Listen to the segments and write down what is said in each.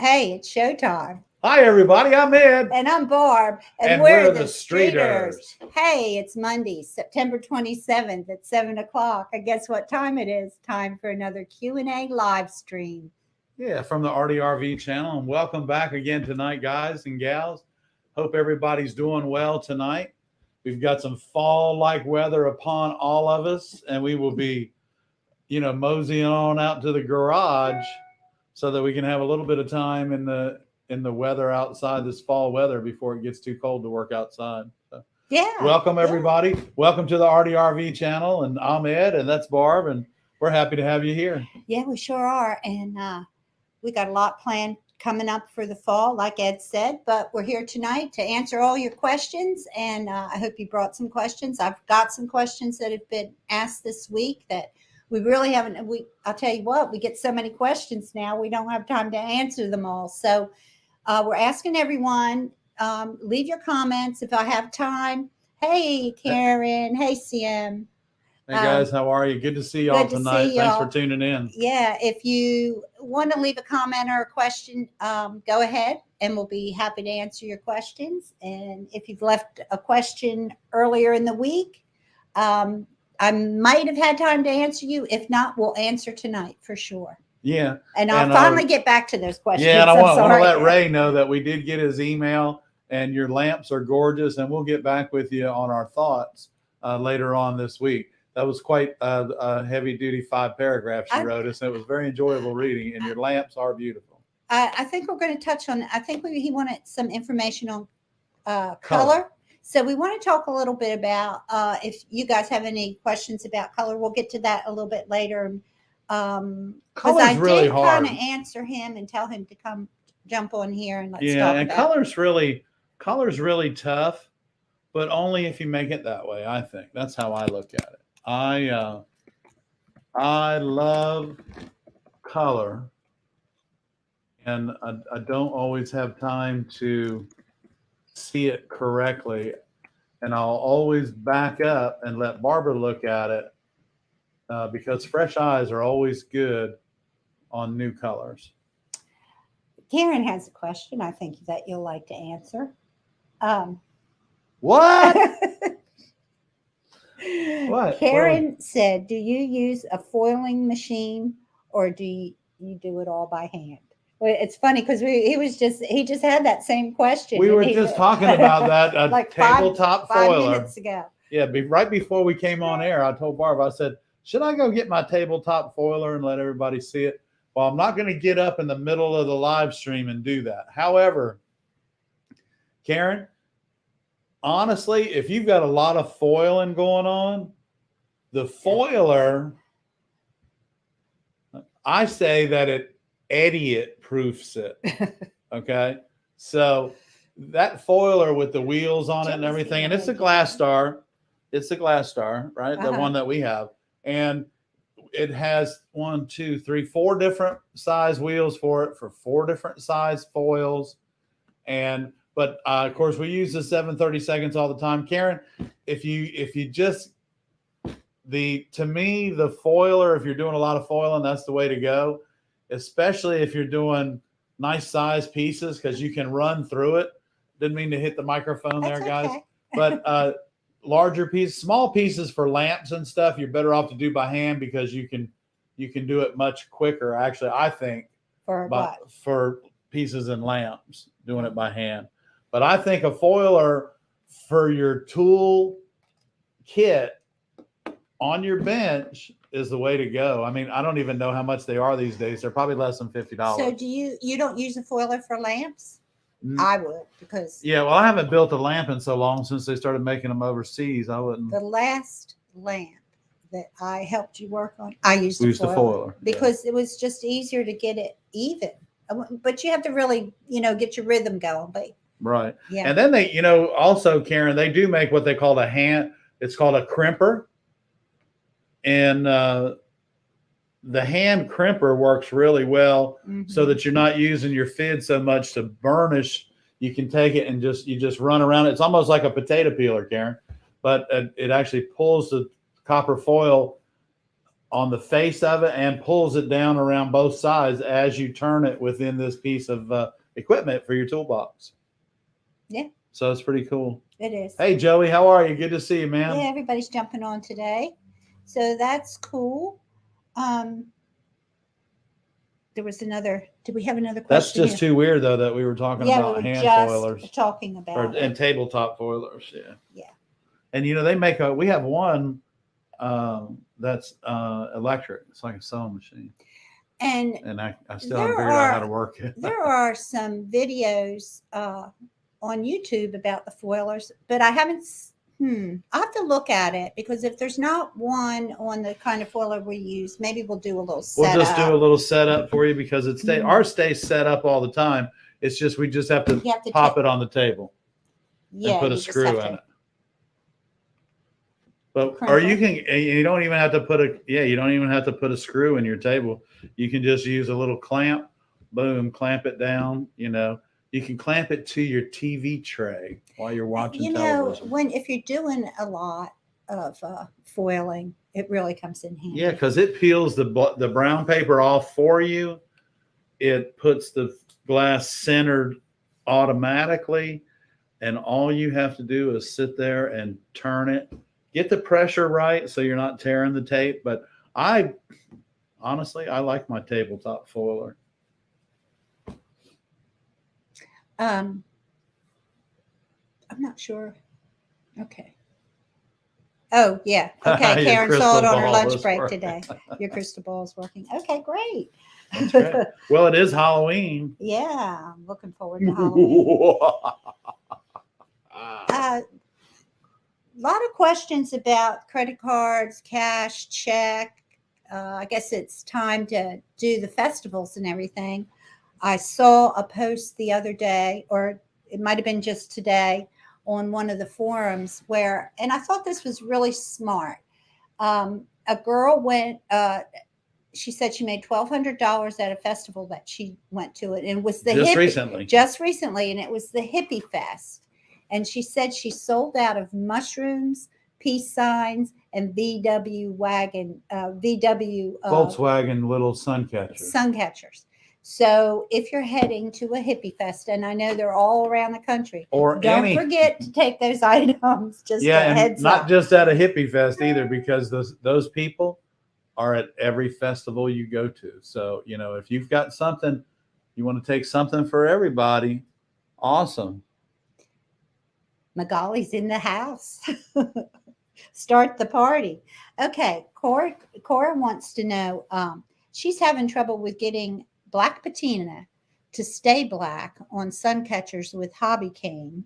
Hey, it's showtime. Hi, everybody. I'm Ed. And I'm Barb. And we're the Streeters. Hey, it's Monday, September 27th at 7 o'clock. And guess what time it is? Time for another Q&A live stream. Yeah, from the ARTyRV channel. And welcome back again tonight, guys and gals. Hope everybody's doing well tonight. We've got some fall-like weather upon all of us. And we will be, moseying on out to the garage so that we can have a little bit of time in the weather outside, this fall weather, before it gets too cold to work outside. So, yeah. Welcome, everybody. Yeah. Welcome to the ARTyRV channel. And I'm Ed, and that's Barb, and we're happy to have you here. Yeah, we sure are. And we got a lot planned coming up for the fall, like Ed said. But we're here tonight to answer all your questions. And I hope you brought some questions. I've got some questions that have been asked this week that we really haven't. I'll tell you what, we get so many questions now, we don't have time to answer them all. So we're asking everyone, leave your comments if I have time. Hey, Karen. Hey, CM. Hey, guys. How are you? Good to see y'all tonight. Thanks for tuning in. Yeah. If you want to leave a comment or a question, go ahead and we'll be happy to answer your questions. And if you've left a question earlier in the week, I might have had time to answer you. If not, we'll answer tonight for sure. Yeah. And I'll finally get back to those questions. Yeah, and I want to let Ray know that we did get his email, and your lamps are gorgeous, and we'll get back with you on our thoughts later on this week. That was quite a heavy-duty 5 paragraphs you wrote us, and it was very enjoyable reading, and your lamps are beautiful. I think we're going to touch on, he wanted some information on color. So we want to talk a little bit about if you guys have any questions about color. We'll get to that a little bit later. Because I really did hard. kind of answer him and tell him to come jump on here and let's talk about it. Yeah, and color's really tough, but only if you make it that way, I think. That's how I look at it. I love color, and I don't always have time to see it correctly, and I'll always back up and let Barbara look at it because fresh eyes are always good on new colors. Karen has a question I think that you'll like to answer. What? What? Karen said, do you use a foiling machine or do you do it all by hand? Well, it's funny because he just had that same question. We were just talking about that like tabletop five foiler minutes ago. Yeah, right before we came on air, I told Barb, I said, should I go get my tabletop foiler and let everybody see it? Well, I'm not going to get up in the middle of the live stream and do that. However, Karen, honestly, if you've got a lot of foiling going on, the foiler, I say that it idiot proofs it. Okay. So that foiler with the wheels on it and everything, and it's a Glass Star. It's a Glass Star, right? The one that we have. And it has 1, 2, 3, 4 different size wheels for it, for 4 different size foils. But of course we use the 7/32 all the time. Karen, if you just, to me, the foiler, if you're doing a lot of foiling, that's the way to go. Especially if you're doing nice size pieces, because you can run through it. Didn't mean to hit the microphone there, guys. Okay. But larger pieces, small pieces for lamps and stuff, you're better off to do by hand because you can do it much quicker. Actually, I think for pieces and lamps, doing it by hand. But I think a foiler for your tool kit on your bench is the way to go. I mean, I don't even know how much they are these days. They're probably less than $50. So do you don't use a foiler for lamps? I would, because well, I haven't built a lamp in so long since they started making them overseas. I wouldn't. The last lamp that I helped you work on, I used the foiler because it was just easier to get it even. But you have to really, get your rhythm going. But right. Yeah. And then they, also, Karen, they do make what they call it's called a crimper. And the hand crimper works really well, so that you're not using your fid so much to burnish. You can take it and you just run around. It's almost like a potato peeler, Karen, but it actually pulls the copper foil on the face of it and pulls it down around both sides as you turn it within this piece of equipment for your toolbox. Yeah. So it's pretty cool. It is. Hey, Joey, how are you? Good to see you, man. Yeah, everybody's jumping on today. So that's cool. There was another, did we have another That's question? just too weird, though, that we were talking about we were hand just foilers. talking about And tabletop foilers, yeah. Yeah. And, they we have one that's electric. It's like a sewing machine. And I still haven't figured out how to work it. There are some videos on YouTube about the foilers, but I haven't. I'll have to look at it, because if there's not one on the kind of foiler we use, maybe we'll do a little setup. We'll just do a little setup for you, because ours stays set up all the time. It's just we just have to pop it on the table and put a screw in it. But you don't even have to put a screw in your table. You can just use a little clamp, boom, clamp it down. You can clamp it to your TV tray while you're watching television. If you're doing a lot of foiling, it really comes in handy. Yeah, because it peels the brown paper off for you. It puts the glass centered automatically, and all you have to do is sit there and turn it. Get the pressure right so you're not tearing the tape. But honestly, I like my tabletop foiler. I'm not sure. Okay. Oh, yeah. Okay. Karen saw it on her lunch break today. Your crystal ball is working. Okay, great. That's great. Well, it is Halloween. Yeah, I'm looking forward to Halloween. A lot of questions about credit cards, cash, check. I guess it's time to do the festivals and everything. I saw a post the other day, or it might have been just today, on one of the forums and I thought this was really smart. A girl went, she said she made $1,200 at a festival that she went to, and it was just recently, and it was the Hippie Fest. And she said she sold out of mushrooms, peace signs, and Volkswagen little sun catchers. Sun catchers. So if you're heading to a hippie fest, and I know they're all around the country, don't forget to take those items. Not just at a hippie fest either, because those people are at every festival you go to. So, if you've got something, you want to take something for everybody, awesome. Magali's in the house. Start the party. Okay, Cora wants to know, she's having trouble with getting black patina to stay black on sun catchers with hobby cane.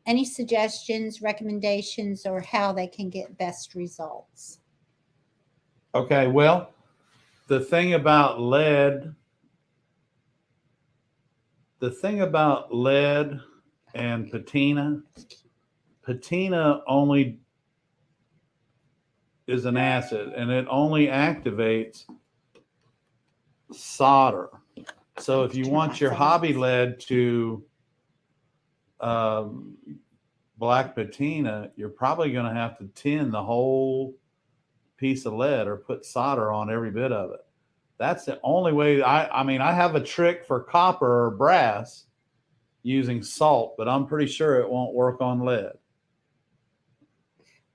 Any suggestions, recommendations, or how they can get best results? Okay, well, the thing about lead and patina only is an acid, and it only activates solder. So if you want your hobby lead to black patina, you're probably going to have to tin the whole piece of lead or put solder on every bit of it. That's the only way. I have a trick for copper or brass using salt, but I'm pretty sure it won't work on lead.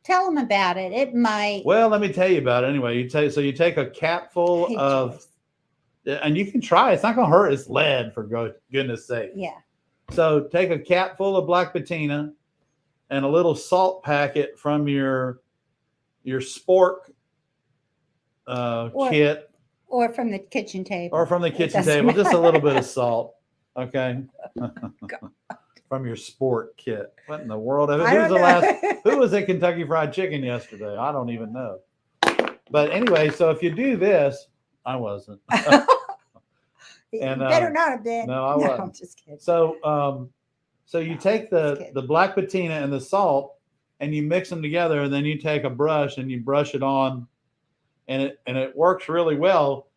Tell them about it. It might. Well, let me tell you about it anyway. You take a capful of, and you can try. It's not going to hurt. It's lead, for goodness sake. Yeah. So take a cap full of black patina and a little salt packet from your sport kit. Or from the kitchen table. Just a little bit of salt. Okay. From your sport kit. What in the world? Who was at Kentucky Fried Chicken yesterday? I don't even know. But anyway, so if you do this, I wasn't. You better not have been. No, I wasn't. I'm just kidding. So you take the black patina and the salt, and you mix them together, and then you take a brush and you brush it on, and it works really well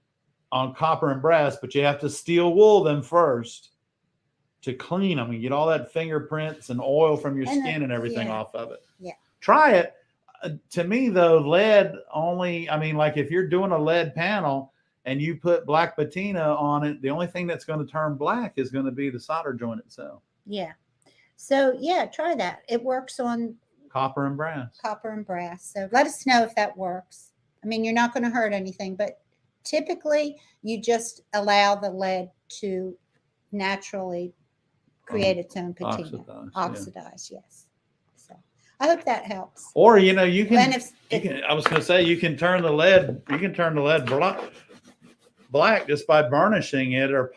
on copper and brass, but you have to steel wool them first to clean them and get all that fingerprints and oil from your skin and everything off of it. Yeah. Try it. To me though, lead only, I mean, like if you're doing a lead panel and you put black patina on it, the only thing that's going to turn black is going to be the solder joint itself. Yeah. So yeah, try that. It works on Copper and brass. copper and brass. So let us know if that works. I mean, you're not going to hurt anything, but typically you just allow the lead to naturally create its own patina. Oxidize, yes. So I hope that helps. Or you know, you And can, if I was going to say you can turn the lead black just by burnishing it or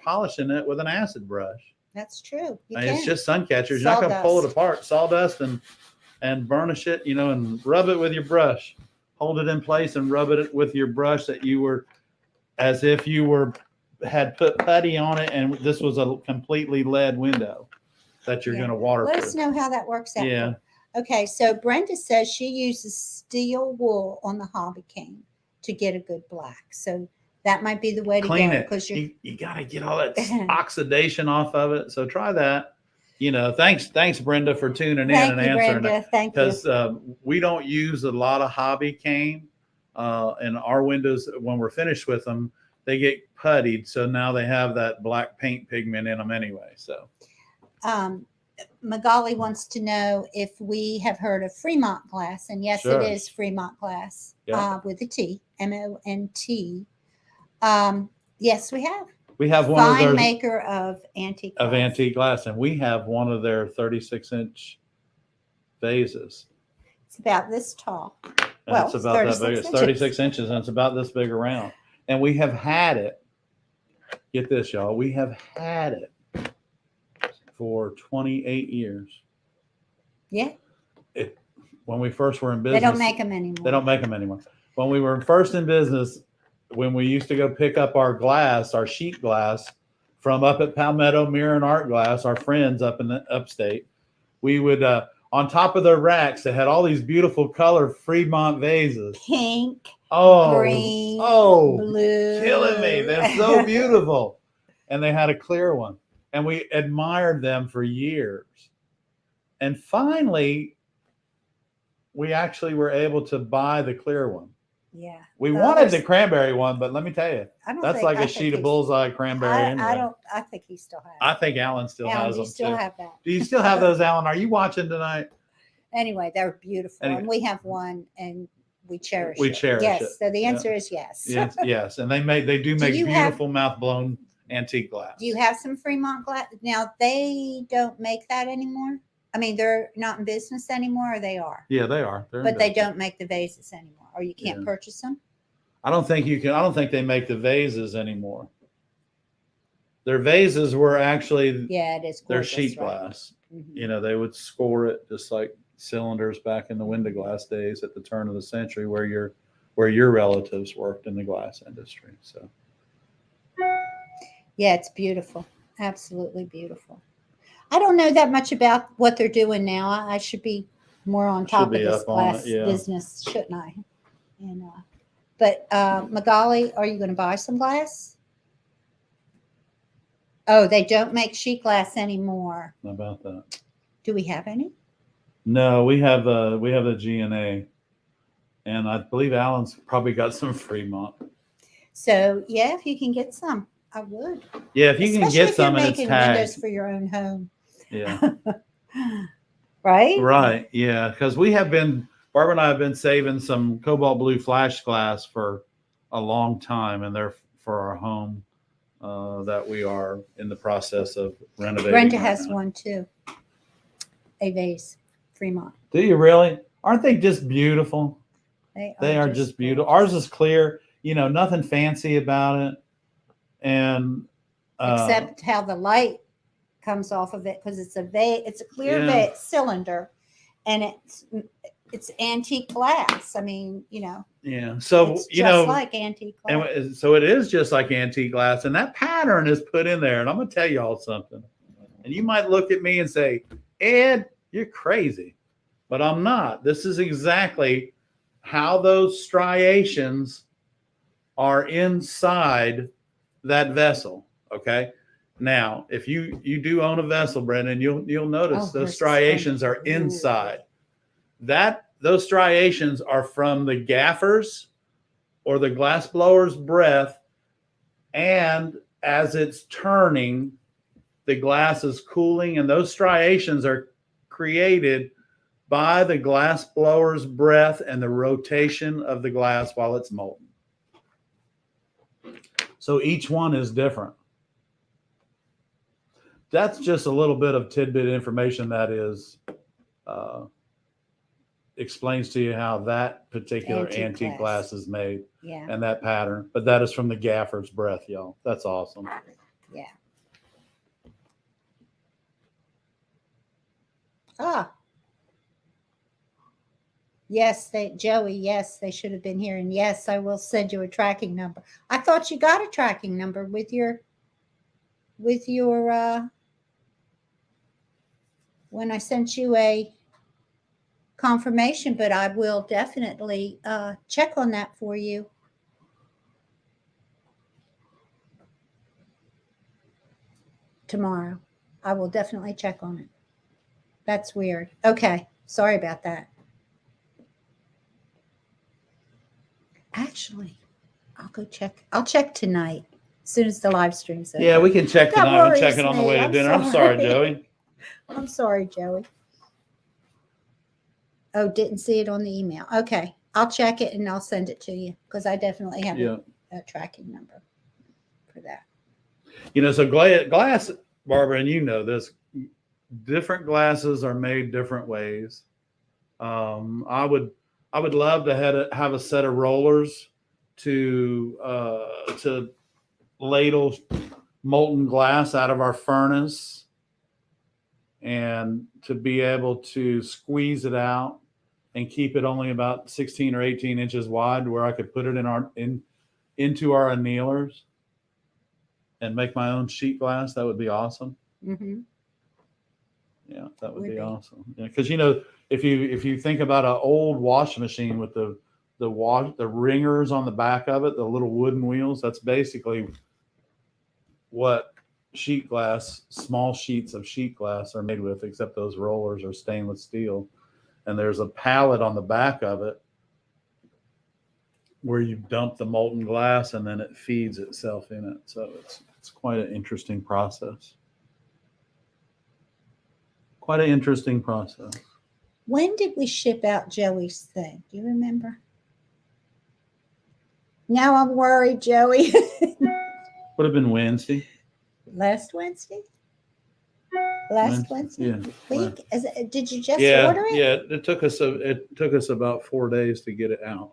polishing it with an acid brush. that's true. You I mean, can. it's just sun catcher. You're not going to pull it apart. Sawdust and burnish it, you know, and rub it with your brush. Hold it in place and rub it with your brush that you were, as if you were had put putty on it, and this was a completely lead window that you're going to waterproof. Let us know how that works out. Yeah. Okay, so Brenda says she uses steel wool on the hobby cane to get a good black. So that might be the way to Clean go it. because You got to get all that oxidation off of it. So try that. You know, thanks Brenda for tuning in and answering Brenda. it. Thank you. Because we don't use a lot of hobby cane in our windows. When we're finished with them, they get puttied. So now they have that black paint pigment in them anyway. So Magali wants to know if we have heard of Fremont glass. And yes, Sure. it is Fremont glass with a T, M-O-N-T. Yes, we have. we have one Fine of their maker of antique glass. antique glass, and we have one of their 36-inch vases. It's about this tall. And Well, it's about that big. It's 36 inches, and it's about this big around. And we have had it. Get this, y'all. We have had it for 28 years. Yeah. When we first were in They business, don't make them anymore. They don't make them anymore. When we were first in business, when we used to go pick up our glass, our sheet glass from up at Palmetto Mirror and Art Glass, our friends up in the upstate, we would on top of their racks, they had all these beautiful color Fremont vases. Pink, green, blue. killing me. They're so beautiful. And they had a clear one. And we admired them for years. And finally, we actually were able to buy the clear one. Yeah. We wanted the cranberry one, but let me tell you, that's like a sheet of bullseye cranberry. Anyway. I think he still has. I think Alan still has them. You still have that. Do you still have those, Alan? Are you watching tonight? Anyway, they're beautiful. Anyway. And we have one and we cherish it. We cherish yes. it. So the answer is yes. Yes, yes. And they do make beautiful mouth blown antique glass. Do you have some Fremont glass? Now they don't make that anymore. I mean, they're not in business anymore, or they are. Yeah, they are. But they don't make the vases anymore, or you can't purchase them. I don't think you can. I don't think they make the vases anymore. Their vases were actually it is. Their Gorgeous, sheet right? glass. Mm-hmm. You know, they would score it just like cylinders back in the window glass days at the turn of the century, where your relatives worked in the glass industry. So. Yeah, it's beautiful. Absolutely beautiful. I don't know that much about what they're doing now. I should be more on top of this glass business, shouldn't I? And but Magali, are you going to buy some glass? Oh, they don't make sheet glass anymore. How about that? Do we have any? No, we have the G&A, and I believe Alan's probably got some Fremont. So yeah, if you can get some, I would. Yeah, if you can get some, and it's tagged. Windows for your own home. Yeah. Right. Right. Yeah, because Barb and I have been saving some cobalt blue flash glass for a long time, and they're for our home that we are in the process of renovating. Brenda has one too. A vase, Fremont. Do you really? Aren't they just beautiful? They are just beautiful. Ours is clear, nothing fancy about it. And except how the light comes off of it, because it's a clear cylinder, and it's antique glass. I mean, Yeah. So it's just like antique glass. And so it is just like antique glass, and that pattern is put in there. And I'm gonna tell y'all something. And you might look at me and say, Ed, you're crazy. But I'm not. This is exactly how those striations are inside that vessel. Okay. Now, if you do own a vessel, Brendan, you'll notice those striations are inside. That those striations are from the gaffer's or the glass blower's breath, and as it's turning, the glass is cooling, and those striations are created by the glass blower's breath and the rotation of the glass while it's molten. So each one is different. That's just a little bit of tidbit information that is explains to you how that particular antique glass is made. Yeah. And that pattern. But that is from the gaffer's breath, y'all. That's awesome. Yeah. Ah. Yes, Joey, yes, they should have been here. And yes, I will send you a tracking number. I thought you got a tracking number with your when I sent you a confirmation, but I will definitely check on that for you. Tomorrow. I will definitely check on it. That's weird. Okay. Sorry about that. Actually, I'll go check. I'll check tonight as soon as the live stream's over. Yeah, we can check That tonight. We'll check worries it on the me. way to I'm dinner. I'm sorry, sorry. Joey. I'm sorry, Joey. Oh, didn't see it on the email. Okay. I'll check it and I'll send it to you because I definitely have a tracking number for that. You know, so glass, Barbara, and you know this, different glasses are made different ways. I would love to have a set of rollers to ladle molten glass out of our furnace and to be able to squeeze it out and keep it only about 16 or 18 inches wide, where I could put it into our annealers and make my own sheet glass. That would be awesome. Mm-hmm. Yeah, that would be awesome. Yeah, because you know, if you think about an old washing machine with the ringers on the back of it, the little wooden wheels, that's basically what sheet glass, small sheets of sheet glass are made with, except those rollers are stainless steel. And there's a pallet on the back of it where you dump the molten glass and then it feeds itself in it. So it's quite an interesting process. Quite an interesting process. When did we ship out Joey's thing? Do you remember? Now I'm worried, Joey. Would have been Wednesday. Last Wednesday? Last Wednesday? Yeah. Week? Did you just Yeah, order it? yeah. It took us about 4 days to get it out.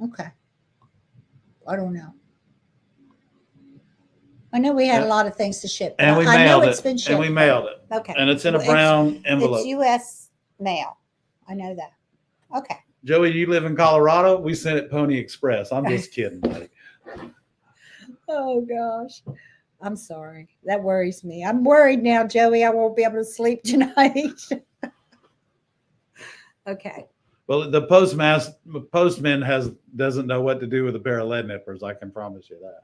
Okay. I don't know. I know we had a lot of things to ship. And we I mailed know it. it's been shipped. And we mailed it. Okay. And it's in a brown envelope. It's U.S. mail. I know that. Okay. Joey, you live in Colorado? We sent it Pony Express. I'm just kidding, buddy. Oh, gosh. I'm sorry. That worries me. I'm worried now, Joey. I won't be able to sleep tonight. Okay. Well, the postman doesn't know what to do with a pair of lead nippers. I can promise you that.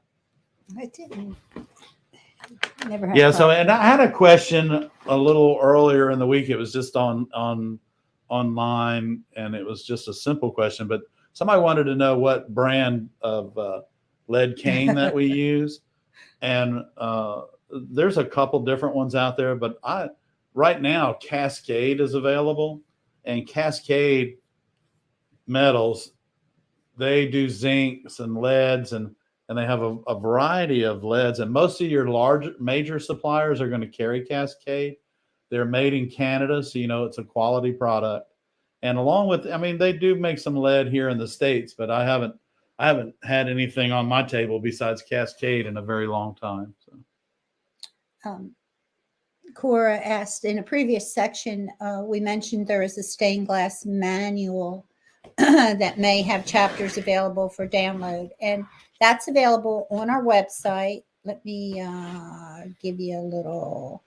I didn't. Never had. Yeah. So, and I had a question a little earlier in the week. It was just online, and it was just a simple question. But somebody wanted to know what brand of lead cane that we use, and there's a couple different ones out there. But right now, Cascade is available, and Cascade metals, they do zincs and leads, and they have a variety of leads, and most of your large major suppliers are going to carry Cascade. They're made in Canada, so you know it's a quality product. And along with, I mean, they do make some lead here in the States, but I haven't had anything on my table besides Cascade in a very long time. So. Cora asked in a previous section, we mentioned there is a stained glass manual that may have chapters available for download, and that's available on our website. Let me give you a little.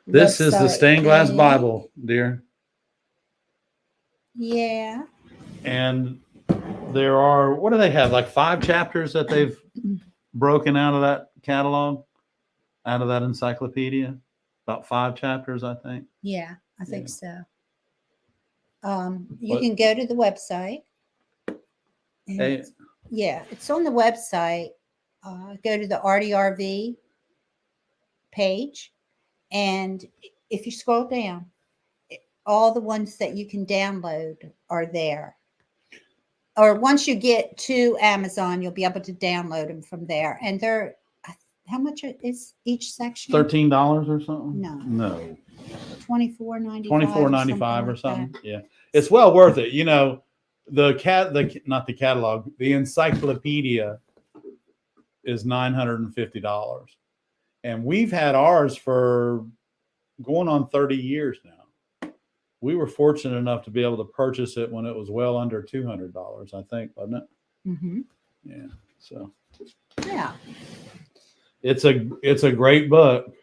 This is the stained glass Bible, dear. Yeah. And there are, what do they have? Like 5 chapters that they've broken out of that catalog, out of that encyclopedia. About 5 chapters, I think. Yeah, I think so. You What? can go to the website. And Hey. it's on the website. Go to the ARTyRV page, and if you scroll down, all the ones that you can download are there. Or once you get to Amazon, you'll be able to download them from there. And they're, how much is each section? $13 or something? No. $24.95. $24.95 or like something. that. Yeah, it's well worth it. You know, not the catalog, the encyclopedia is $950, and we've had ours for going on 30 years now. We were fortunate enough to be able to purchase it when it was well under $200, I think, wasn't it? Mm-hmm. Yeah. So Yeah. it's a great book,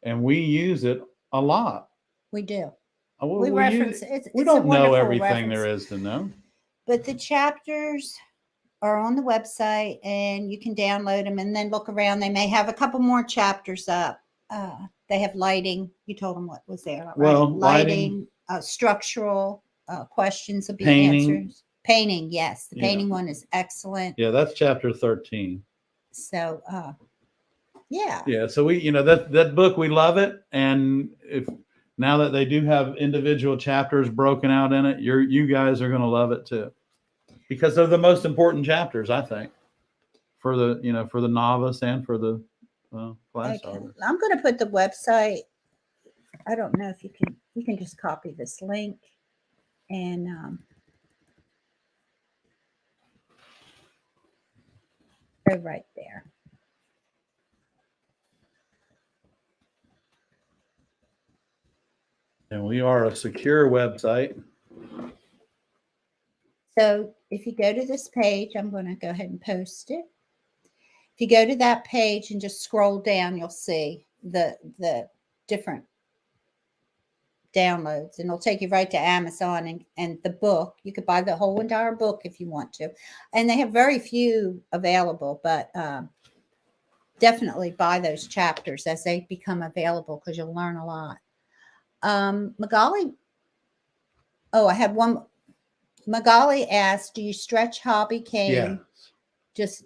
and we use it a lot. We do. Well, We reference it. We It's a don't know wonderful everything reference. there is to know. But the chapters are on the website, and you can download them and then look around. They may have a couple more chapters up. They have lighting. You told them what was there, right? Well, lighting, structural questions will be Painting. answers. Painting, yes. The Yeah. painting one is excellent. Yeah, that's chapter 13. So, yeah. Yeah, so we, that book, we love it, and if now that they do have individual chapters broken out in it, you guys are going to love it too, because they're the most important chapters, I think, for the novice and for the class starter. I'm going to put the website. I don't know if you can just copy this link and go right there. And we are a secure website. So if you go to this page, I'm going to go ahead and post it. If you go to that page and just scroll down, you'll see the different downloads, and it'll take you right to Amazon and the book. You could buy the whole entire book if you want to. And they have very few available, but definitely buy those chapters as they become available, because you'll learn a lot. Magali, I had one. Magali asked, do you stretch hobby cane just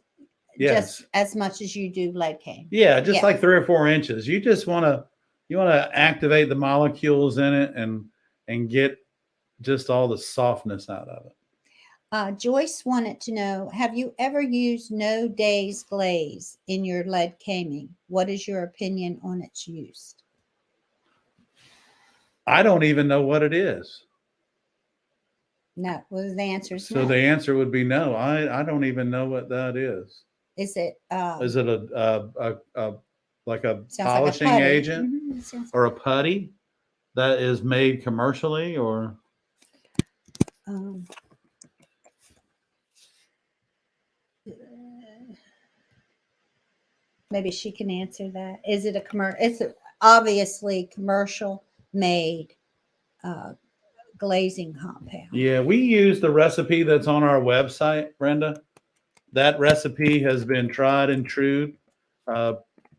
as much as you do lead cane? Yeah, just like 3 or 4 inches. You just want to activate the molecules in it and get just all the softness out of it. Joyce wanted to know, have you ever used No Days Glaze in your lead caning? What is your opinion on its use? I don't even know what it is. No. Well, the answer is so no. the answer would be no. I don't even know what that is. Is it like a sounds polishing like a putty. agent or a putty that is made commercially, or maybe she can answer that. Is it a commercial? It's obviously commercial made glazing compound. Yeah, we use the recipe that's on our website, Brenda. That recipe has been tried and true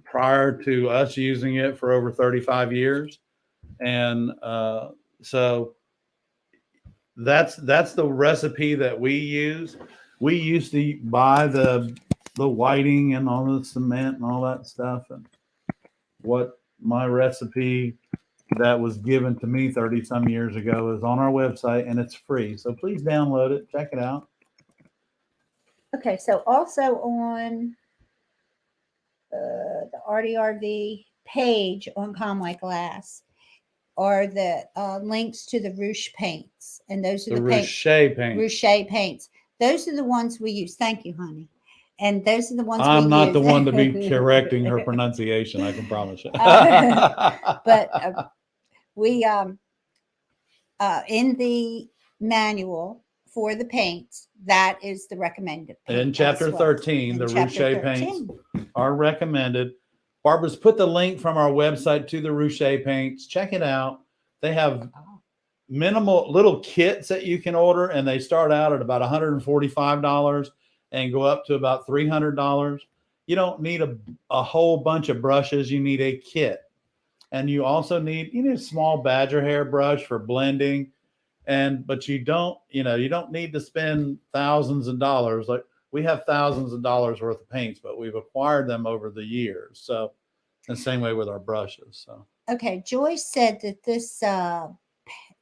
prior to us using it for over 35 years. And so that's the recipe that we use. We used to buy the whiting and all the cement and all that stuff. And what my recipe that was given to me 30 some years ago is on our website, and it's free. So please download it, check it out. Okay, so also on the ARTyRV page on Conway Glass are the links to the Rouche Paints, and those are the Rouche Paints. Rouche Paints. Those are the ones we use. Thank you, honey. And those are the ones I'm we not use. the one to be correcting her pronunciation, I can promise you. But we in the manual for the paints, that is the recommended paint. In chapter 13, the Rouche Paints are recommended. Barbara's put the link from our website to the Rouche Paints. Check it out. They have minimal little kits that you can order, and they start out at about $145 and go up to about $300. You don't need a whole bunch of brushes. You need a kit. And you also need a small badger hair brush for blending. But you don't need to spend thousands of dollars. Like we have thousands of dollars worth of paints, but we've acquired them over the years. So the same way with our brushes. So okay, Joyce said that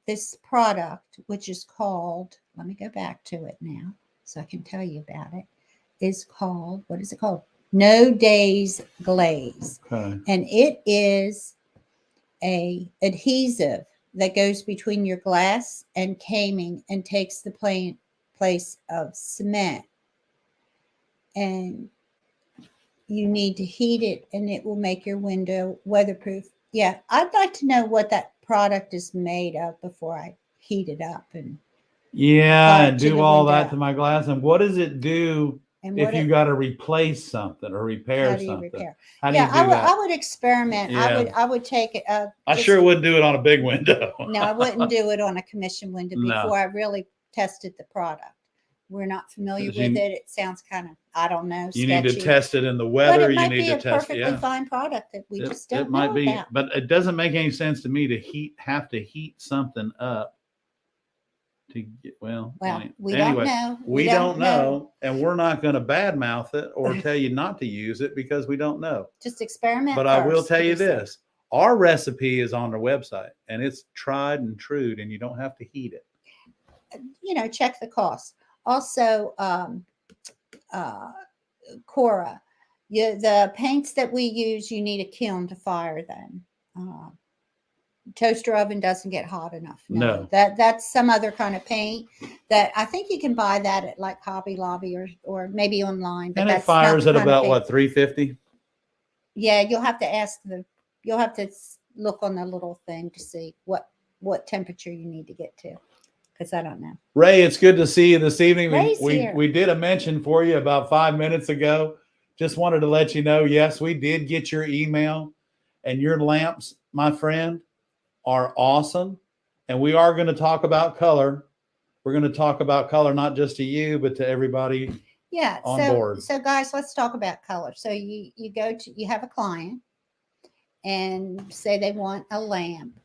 this product, which is called, let me go back to it now so I can tell you about it, is called, what is it called? No Days Glaze. okay. And it is a adhesive that goes between your glass and caming and takes the place of cement. And you need to heat it and it will make your window weatherproof. Yeah, I'd like to know what that product is made of before I heat it up and and to do the all window. that to my glass. And what does it do and if you got to replace something or repair how do you something? repair? How do you do that? I would experiment. Yeah. I would take it. I sure wouldn't do it on a big window. No, I wouldn't do it on a commission window No. before I really tested the product. We're not familiar 'Cause with it. It sounds kind of, I don't know, You sketchy. need to test it in the But weather. it You might need be to a test it. perfectly Yeah. fine product that we just don't It might know be, about. but it doesn't make any sense to me to have to heat something up to get, Well, anyway, we don't know. We don't know, and we're not going to badmouth it or tell you not to use it because we don't know. Just experiment. But I will first, tell you what they say. this: our recipe is on their website, and it's tried and true, and you don't have to heat it. Check the cost. Also, Cora, the paints that we use, you need a kiln to fire them. Toaster oven doesn't get hot enough. No. That's some other kind of paint that I think you can buy that at like Hobby Lobby or maybe online. But And it that's not fires the at kind of about paint. what, 350? Yeah, you'll have to look on the little thing to see what temperature you need to get to, because I don't know. Ray, it's good to see you this evening. Ray's We here. did a mention for you about 5 minutes ago. Just wanted to let you know, yes, we did get your email, and your lamps, my friend, are awesome. And we are going to talk about color. We're going to talk about color, not just to you, but to everybody. Yeah. On board. So guys, let's talk about color. So you have a client and say they want a lamp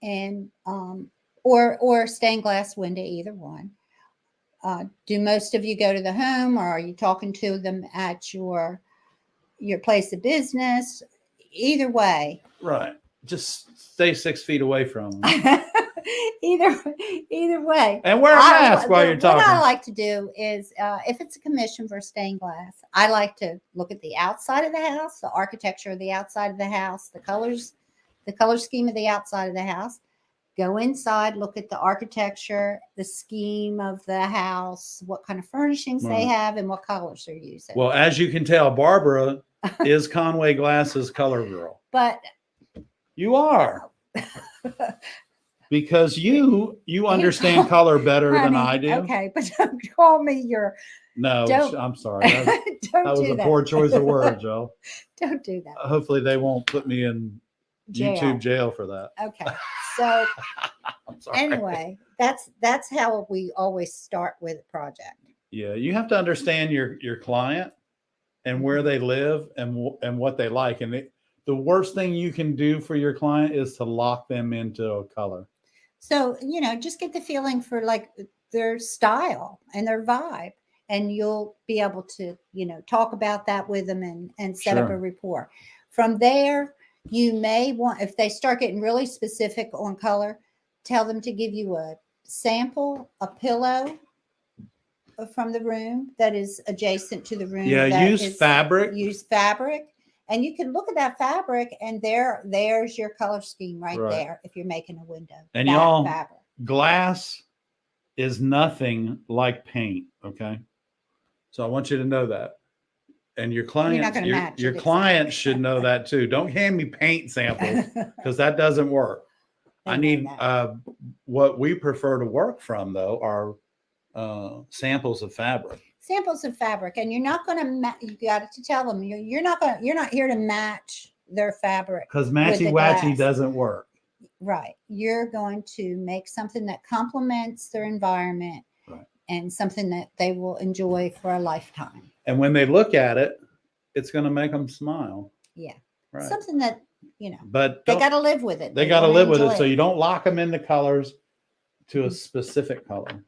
and or stained glass window, either one. Do most of you go to the home, or are you talking to them at your place of business? Either way. Right. Just stay 6 feet away from them. either way. And wear a mask while you're talking. What I like to do is, if it's a commission for stained glass, I like to look at the outside of the house, the architecture of the outside of the house, the color scheme of the outside of the house. Go inside, look at the architecture, the scheme of the house, what kind of furnishings they have, and what colors they're using. Well, as you can tell, Barbara is Conway Glass's color girl. But you are. Because you understand color better than I do. Okay, but don't call me your. No, I'm sorry. That was a poor choice of words, Joe. Don't do that. Hopefully they won't put me in YouTube jail for that. Okay, so I'm sorry. Anyway, that's how we always start with a project. Yeah, you have to understand your client and where they live and what they like. And the worst thing you can do for your client is to lock them into a color. So, just get the feeling for like their style and their vibe, and you'll be able to, talk about that with them and set up a rapport. From there, you may want, if they start getting really specific on color, tell them to give you a sample, a pillow from the room that is adjacent to the room. Yeah, use fabric. Use fabric. And you can look at that fabric, and there's your color scheme right there if you're making a window. And y'all, glass is nothing like paint, okay? So I want you to know that. And your client should know that too. Don't hand me paint samples because that doesn't work. I need what we prefer to work from, though, are samples of fabric. Samples of fabric, and you're not going to. You got to tell them you're not here to match their fabric because matchy-watchy doesn't work. Right, you're going to make something that complements their environment, and something that they will enjoy for a lifetime. And when they look at it, it's going to make them smile. Yeah, something that But they got to live with it. They got to live with it, so you don't lock them into colors. to a specific color.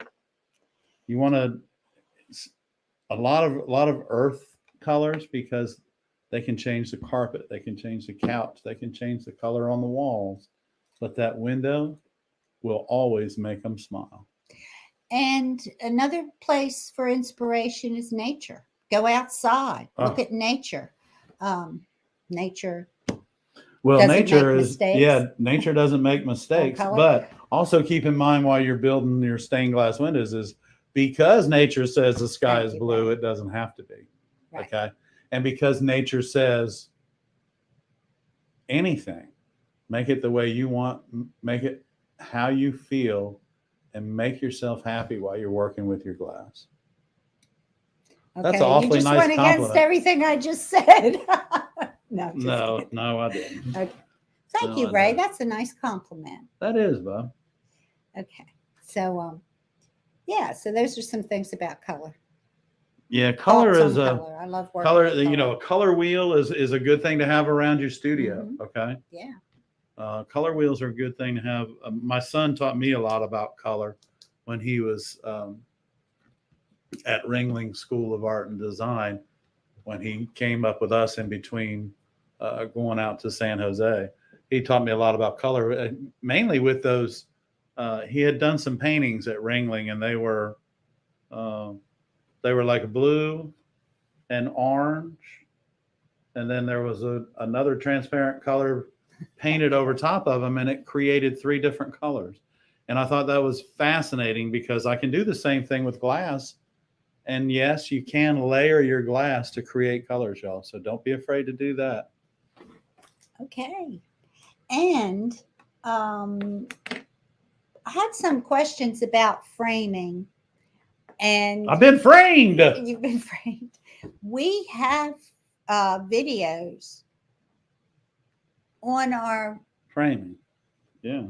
You want a lot of earth colors because they can change the carpet, they can change the couch, they can change the color on the walls, but that window will always make them smile. And another place for inspiration is nature. Go outside, look at nature. Nature. Well, nature is, nature doesn't make mistakes, but also keep in mind while you're building your stained glass windows is because nature says the sky is blue, it doesn't have to be. Right. Okay. And because nature says anything, make it the way you want, make it how you feel, and make yourself happy while you're working with your glass. Okay, that's awfully you just nice went compliment. against everything I just said. No, I didn't. Okay. Thank you, Ray. That's a nice compliment. That is, Bob. Okay. So, yeah. So those are some things about color. Yeah, color is color. I love working color. with color. You know, a color wheel is a good thing to have around your studio. Mm-hmm. Okay. Yeah. Color wheels are a good thing to have. My son taught me a lot about color when he was at Ringling School of Art and Design. When he came up with us in between going out to San Jose, he taught me a lot about color, mainly with those. He had done some paintings at Ringling, and they were like blue and orange, and then there was another transparent color painted over top of them, and it created 3 different colors. And I thought that was fascinating because I can do the same thing with glass. And yes, you can layer your glass to create colors, y'all. So don't be afraid to do that. Okay. And I had some questions about framing. And I've been framed. You've been framed. We have videos on our framing. Yeah.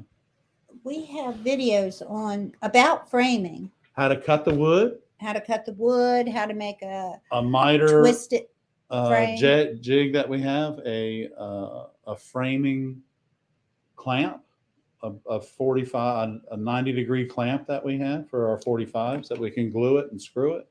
We have videos on about framing. How to cut the wood. How to cut the wood, how to make a miter twisted jig that we have, a framing clamp, a 45, a 90-degree clamp that we have for our 45s that we can glue it and screw it.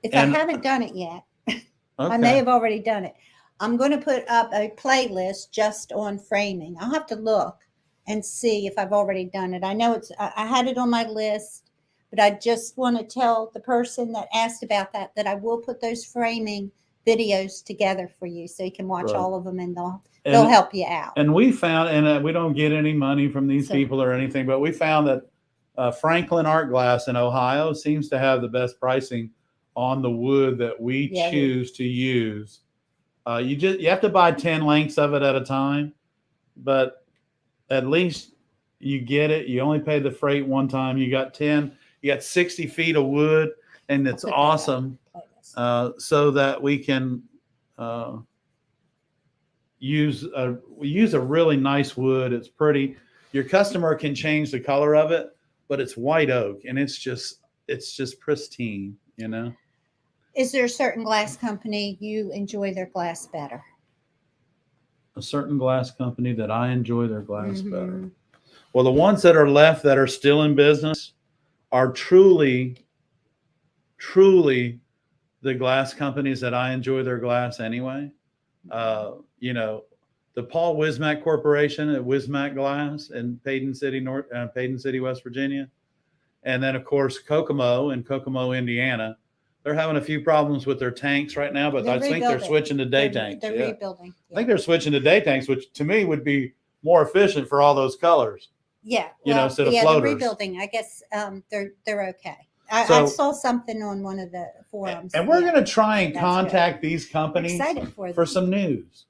If I haven't done it yet, okay. I may have already done it. I'm going to put up a playlist just on framing. I'll have to look and see if I've already done it. I know I had it on my list, but I just want to tell the person that asked about that I will put those framing videos together for you so you can watch all of them, and they'll help you out. And we found, and we don't get any money from these people or anything, but we found that Franklin Art Glass in Ohio seems to have the best pricing on the wood that we choose to use. You have to buy 10 lengths of it at a time, but at least you get it. You only pay the freight one time. You got 60 feet of wood, and it's awesome. So that we can use a really nice wood. It's pretty. Your customer can change the color of it, but it's white oak, and it's just pristine, you know. Is there a certain glass company you enjoy their glass better? A certain glass company that I enjoy their glass better. Well, the ones that are left that are still in business are truly the glass companies that I enjoy their glass anyway. You know, the Paul Wismack Corporation at Wismack Glass in Paden City, West Virginia. And then, of course, Kokomo in Kokomo, Indiana. They're having a few problems with their tanks right now, but I think they're switching to day tanks. They're rebuilding. Yeah. I think they're switching to day tanks, which to me would be more efficient for all those colors. Yeah. You know, instead of floaters. They're rebuilding. I guess they're okay. I saw something on one of the forums. And we're going to try and contact these companies for some news.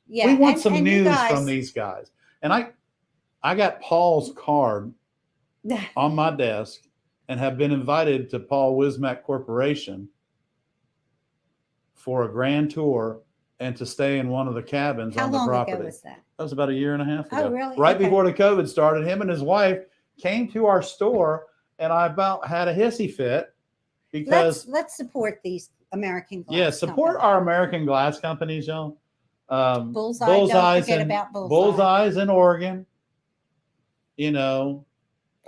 Yeah. We want some news from these guys. And I got Paul's card on my desk and have been invited to Paul Wismack Corporation for a grand tour and to stay in one of the cabins on the property. How long ago was that? That was about a year and a half ago. Oh, really? Right before the COVID started, him and his wife came to our store, and I about had a hissy fit because let's support these American glass. Yeah, support our American glass companies, y'all. Bullseye. Don't forget about Bullseye. Bullseyes in Oregon. you know.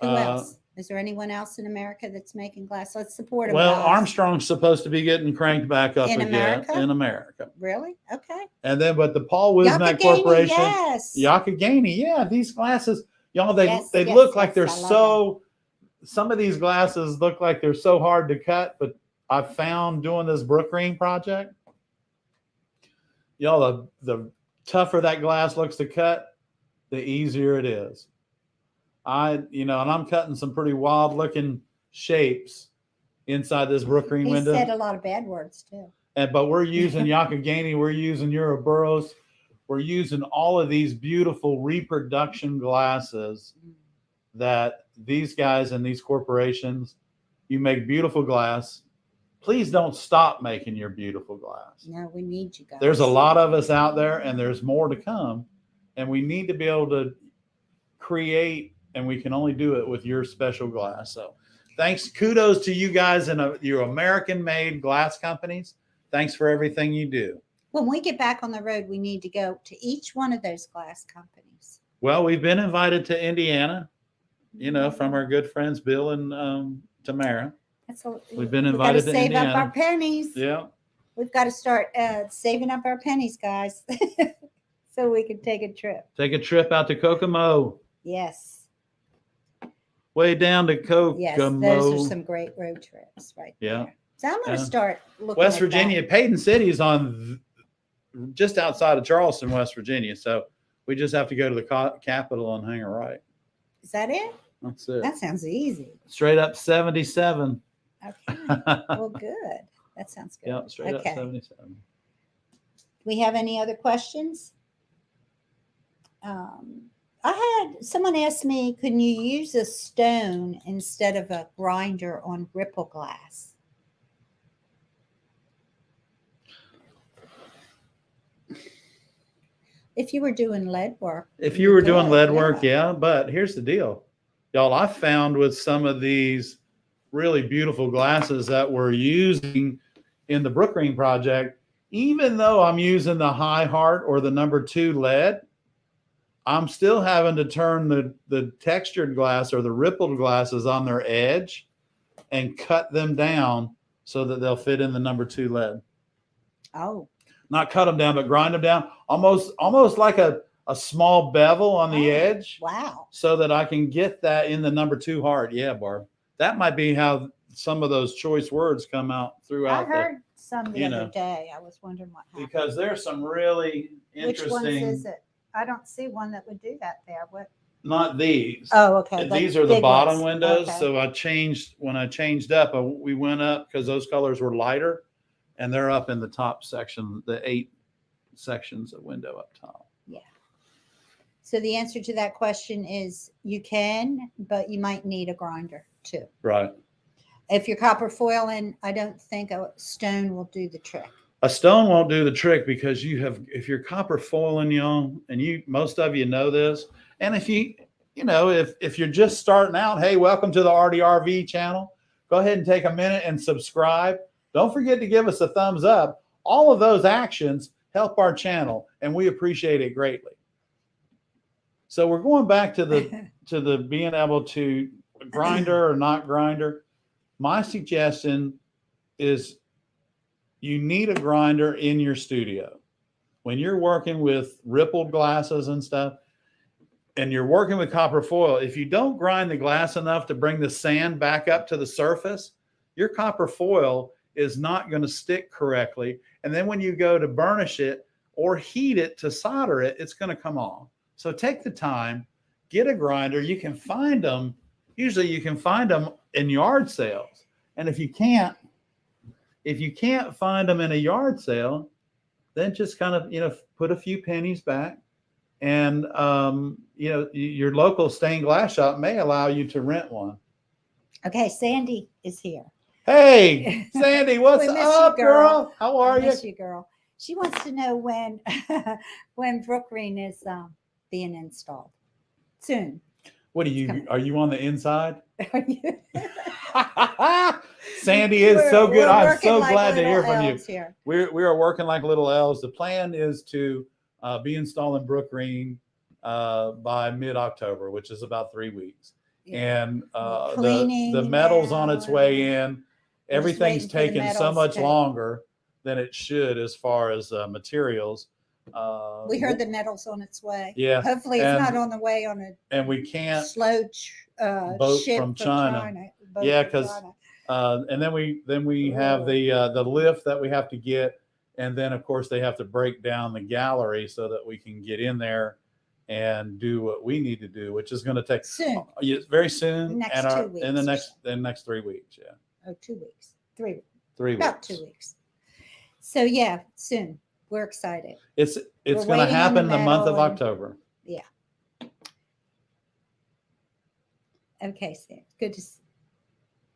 Who else? Is there anyone else in America that's making glass? Let's support them. Well, guys. Armstrong's supposed to be getting cranked back up in again America? in America. Really? Okay. And then, but the Paul Wisniak Yakagani, Corporation, yes. Yakagani, yeah, these glasses, y'all, they Yes, look like yes, they're I love so. Some of these glasses look like they're so hard to cut, but I found doing this Brook Green project, y'all, the tougher that glass looks to cut, the easier it is. And I'm cutting some pretty wild looking shapes inside this Brook Green He window. said a lot of bad words too. But we're using Yakagani, we're using Euroburros, we're using all of these beautiful reproduction glasses that these guys and these corporations, you make beautiful glass. Please don't stop making your beautiful glass. No, we need you guys. There's a lot of us out there, and there's more to come. And we need to be able to create, and we can only do it with your special glass. So kudos to you guys and your American-made glass companies. Thanks for everything you do. When we get back on the road, we need to go to each one of those glass companies. Well, we've been invited to Indiana, from our good friends Bill and Tamara. We've been invited to Indiana. We've got to save up our pennies. Yeah. We've got to start saving up our pennies, guys, so we can take a trip. Take a trip out to Kokomo. Yes. Way down to Kokomo. Yes, those are some great road trips right there. So I'm going to start looking West at Virginia. that. Payton City is on just outside of Charleston, West Virginia. So we just have to go to the capital and hang a right. Is that it? That's it. That sounds easy. Straight up 77. Okay. Well, good. That sounds good. Yeah, straight up 77. Do we have any other questions? Someone asked me, can you use a stone instead of a grinder on ripple glass? If you were doing lead work. If you were doing lead work, yeah. But here's the deal. Y'all, I found with some of these really beautiful glasses that we're using in the Brook Green project, even though I'm using the high heart or the number 2 lead, I'm still having to turn the textured glass or the rippled glasses on their edge and cut them down so that they'll fit in the number 2 lead. Oh. Not cut them down, but grind them down. Almost like a small bevel on the edge. Wow. So that I can get that in the number 2 heart. Yeah, Barb. That might be how some of those choice words come out throughout. I heard some the other day. I was wondering what happened. Because there's some really interesting. Which ones is it? I don't see one that would do that there. What? Not these. Oh, okay. These are the bottom windows. Okay. So when I changed up, we went up because those colors were lighter, and they're up in the top section, the 8 sections of window up top. Yeah. So the answer to that question is you can, but you might need a grinder too. Right. If you're copper foiling, I don't think a stone will do the trick. A stone won't do the trick because if you're copper foiling, y'all, and most of you know this, and if if you're just starting out, hey, welcome to the ARTyRV channel. Go ahead and take a minute and subscribe. Don't forget to give us a thumbs up. All of those actions help our channel, and we appreciate it greatly. So we're going back to the being able to grinder or not grinder. My suggestion is you need a grinder in your studio. When you're working with rippled glasses and stuff, and you're working with copper foil, if you don't grind the glass enough to bring the sand back up to the surface, your copper foil is not going to stick correctly. And then when you go to burnish it or heat it to solder it, it's going to come off. So take the time, get a grinder. You can find them. Usually you can find them in yard sales. And if you can't find them in a yard sale, then just kind of, put a few pennies back. And, your local stained glass shop may allow you to rent one. Okay, Sandy is here. Hey, Sandy, what's up, girl? How are you? I miss you, girl. She wants to know when Brook Green is being installed. Soon. What are you on the inside? Are you? Sandy is so good. I'm so glad to hear from you. Here. We are working like little elves. The plan is to be installing Brook Green by mid-October, which is about 3 weeks. Yeah. And Well, the cleaning metal's on now, its way in. We're just Everything's waiting for the taken so metals much to- longer than it should as far as materials. We heard the metal's on its way. Yeah, Hopefully it's and- not on the way on a and we can't slow boat ship from China. Boat Yeah, from 'cause China. and then we have the lift that we have to get, and then of course they have to break down the gallery so that we can get in there and do what we need to do, which is going to take Soon. very soon, Next and 2 weeks. in the next 3 weeks. Yeah, Oh, 2 weeks. 3 weeks. 3 weeks. About 2 weeks. So yeah, soon. We're excited. It's We're going to waiting on happen the the month of metal and- October. Okay, Sandy.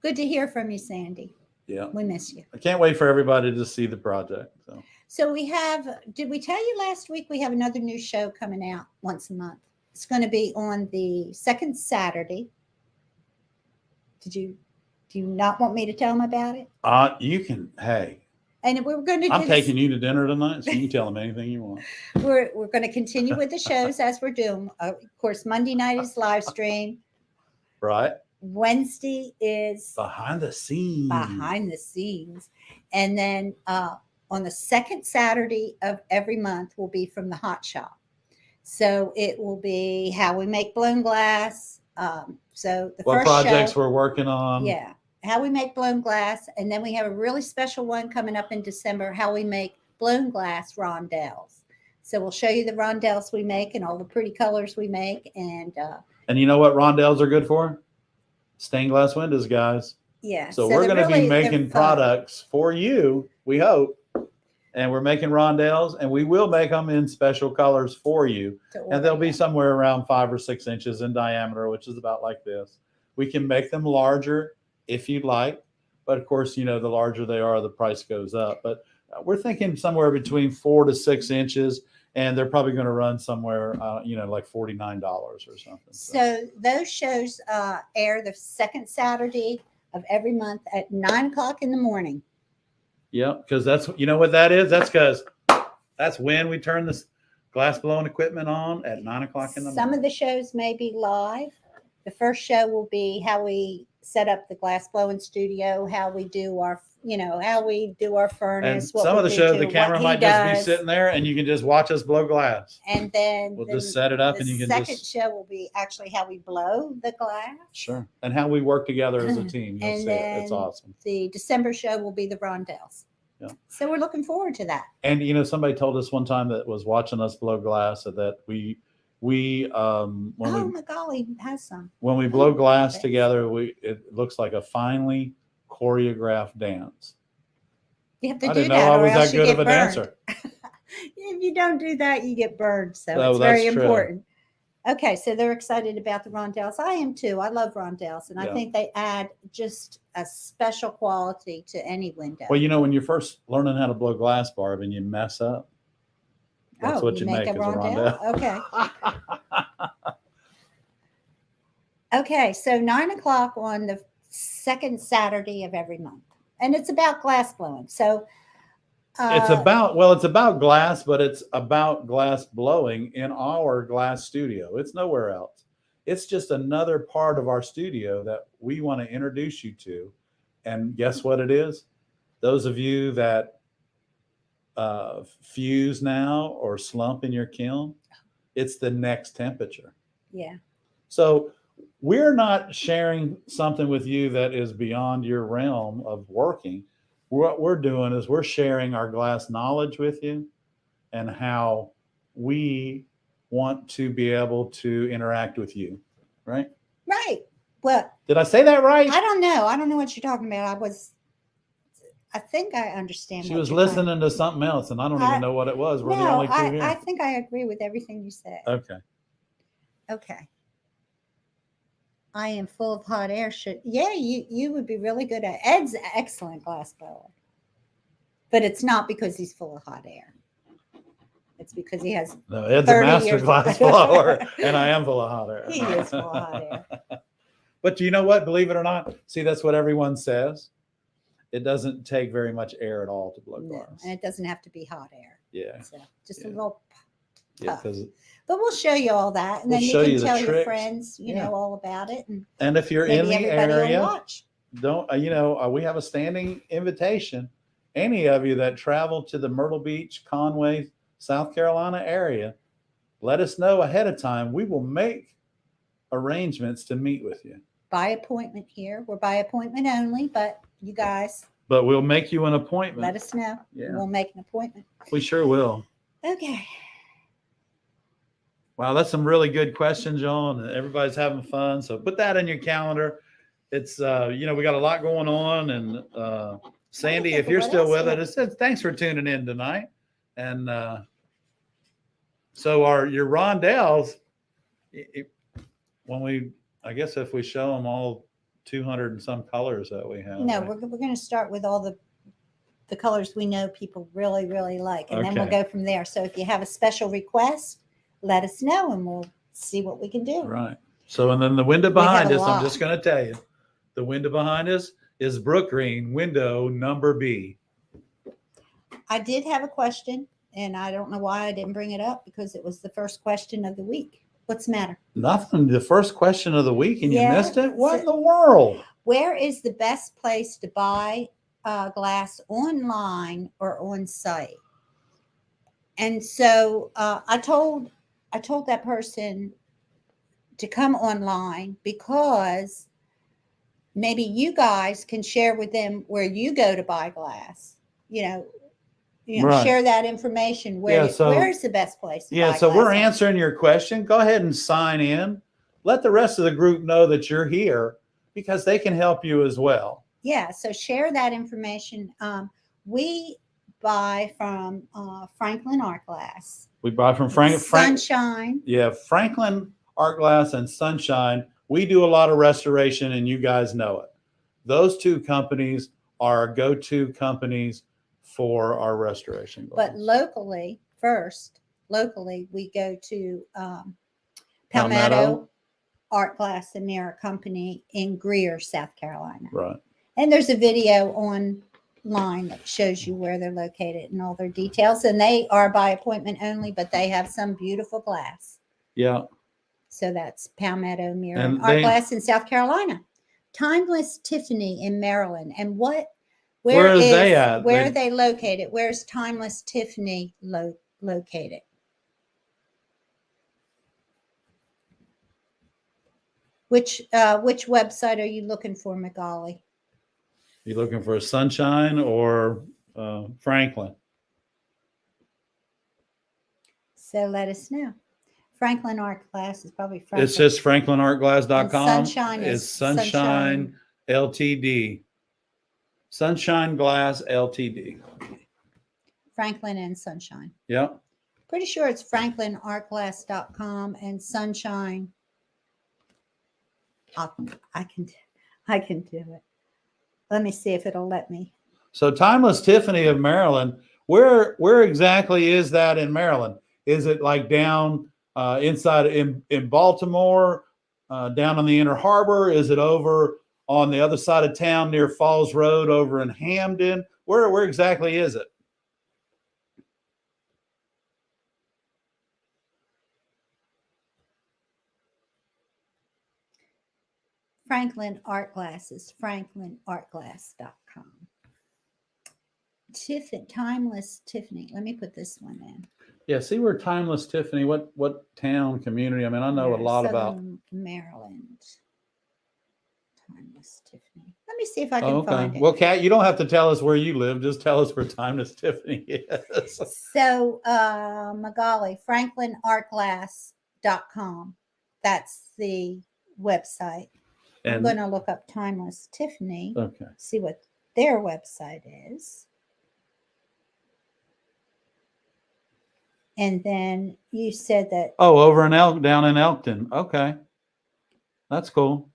Good to hear from you, Sandy. Yeah, We miss you. I can't wait for everybody to see the project. So. So we have, did we tell you last week we have another new show coming out once a month? It's going to be on the second Saturday. Do you not want me to tell them about it? You can. Hey, And we're going to. I'm taking you to dinner tonight, so you can tell them anything you want. We're going to continue with the shows as we're doing. Of course, Monday night is live stream. Right. Wednesday is Behind the scenes. behind the scenes, and then on the second Saturday of every month will be from the hot shop. So it will be how we make blown glass. So the What first projects show, we're working on. yeah, how we make blown glass, and then we have a really special one coming up in December, how we make blown glass rondelles. So we'll show you the rondelles we make and all the pretty colors we make, and And you know what rondelles are good for? Stained glass windows, guys. yeah. So we're they're going to really- be they're making fun. products for you, we hope. And we're making rondelles, and we will make them in special colors for you. to And they'll order be them. somewhere around 5 or 6 inches in diameter, which is about like this. We can make them larger if you'd like. But of course, the larger they are, the price goes up. But we're thinking somewhere between 4 to 6 inches. And they're probably going to run somewhere, like $49 or something. So those shows air the second Saturday of every month at 9:00 in the morning. Yeah, because that's, what that is? That's because that's when we turn this glass blowing equipment on at 9 o'clock in the morning. Some of the shows may be live. The first show will be how we set up the glass blowing studio, how we do our, And furnace. what some we of the do shows, to the what camera he might just be does. sitting there and you can just watch us blow glass. And then We'll just set it up and you can second just. show will be actually how we blow the glass. Sure. And how we work together as a team. You'll And see it. It's then- awesome. The December show will be the rondelles. Yeah. So we're looking forward to that. And, somebody told us one time that was watching us blow glass that when My golly, has some. we blow glass Thanks. together, it looks like a finely choreographed dance. You have to I do didn't know that, I or was else that you good get of a burned. dancer. If you don't do that, you get burned. So Oh, it's very that's true. important. Okay, so they're excited about the rondelles. I am too. I love rondelles, and I Yeah. think they add just a special quality to any window. Well, when you're first learning how to blow glass, Barb, and you mess up, that's what you make a is a rondelle. Okay. Okay, so 9:00 on the second Saturday of every month, and it's about glass blowing. So It's about glass, but it's about glass blowing in our glass studio. It's nowhere else. It's just another part of our studio that we want to introduce you to. And guess what it is? Those of you that fuse now or slump in your kiln, it's the next temperature. yeah. So we're not sharing something with you that is beyond your realm of working. What we're doing is we're sharing our glass knowledge with you and how we want to be able to interact with you. Right? Right. Well, Did I say that right? I don't know. I don't know what you're talking about. I think I understand. She what was you're talking- listening to something else, and I don't even know what it was. We're the No, only two here. I think I agree with everything you said. Okay. Okay. I am full of hot air. You would be really good at Ed's an excellent glass blower. But it's not because he's full of hot air. It's because he has No, Ed's a 30 master years- glass blower, and I am full of hot air. he is full of hot air. But you know what? Believe it or not, see, that's what everyone says. It doesn't take very much air at all to blow No, glass. and it doesn't have to be hot air. Yeah. So just a Yeah. little Yeah, because but we'll show you all that, and We'll then show you you can the tell your tricks. friends, you Yeah. know, all about it, and if you're in maybe the everybody will area, watch. don't we have a standing invitation. Any of you that travel to the Myrtle Beach, Conway, South Carolina area, let us know ahead of time. We will make arrangements to meet with you. By appointment here. We're by appointment only, but you guys But we'll make you an appointment. let us know. Yeah. We'll make an appointment. We sure will. Okay. Wow, that's some really good questions, y'all, and everybody's having fun. So put that in your calendar. It's we got a lot going on, and Sandy, if you're still with us, thanks for tuning in tonight. And so your Rondelles, I guess if we show them all 200 and some colors that we have. No, right? we're going to start with all the colors we know people really, really like, and then we'll Okay. go from there. So if you have a special request, let us know, and we'll see what we can do. Right. So, and then the window We have behind a us, I'm lot. just going to tell you, the window behind us is Brook Green window number B. I did have a question, and I don't know why I didn't bring it up because it was the first question of the week. What's the matter? Nothing. The first question of the week, and you Yeah, missed it? What in the world? Where is the best place to buy glass, online or on site? And so I told that person to come online because maybe you guys can share with them where you go to buy glass. Right. Share that information. Where's the best place to buy glass? So we're answering your question. Go ahead and sign in. Let the rest of the group know that you're here because they can help you as well. Yeah, so share that information. We buy from Franklin Art Glass. We buy from Sunshine. Yeah, Franklin Art Glass and Sunshine. We do a lot of restoration, and you guys know it. Those two companies are our go-to companies for our restoration glass. But locally, we go to Palmetto Art Glass and Mirror Company in Greer, South Carolina. Right. And there's a video online that shows you where they're located and all their details. And they are by appointment only, but they have some beautiful glass. Yeah. So that's Palmetto Mirror And Art Glass in South Carolina. Timeless Tiffany in Maryland. And where are they at? Where are they located? Where's Timeless Tiffany located? Which website are you looking for, Magali? You looking for Sunshine or Franklin? So let us know. Franklin Art Glass is probably Franklin. It's just franklinartglass.com. Sunshine is Sunshine Ltd. Sunshine Glass Ltd. Franklin and Sunshine. Yep. Pretty sure it's franklinartglass.com and Sunshine. I can do it. Let me see if it'll let me. So Timeless Tiffany of Maryland, where exactly is that in Maryland? Is it like down inside in Baltimore, down on the Inner Harbor? Is it over on the other side of town near Falls Road over in Hamden? Where exactly is it? Franklin Art Glass is franklinartglass.com. Timeless Tiffany. Let me put this one in. Yeah, see where Timeless Tiffany, what town, community? I mean, I know a lot about Maryland. Timeless Tiffany. Let me see if I can find it. Well, Kat, you don't have to tell us where you live. Just tell us where Timeless Tiffany is. So, Magali, franklinartglass.com. That's the website. I'm going to look up Timeless Tiffany. Okay. See what their website is. And then you said that. Oh, over in down in Elkton. Okay. That's cool.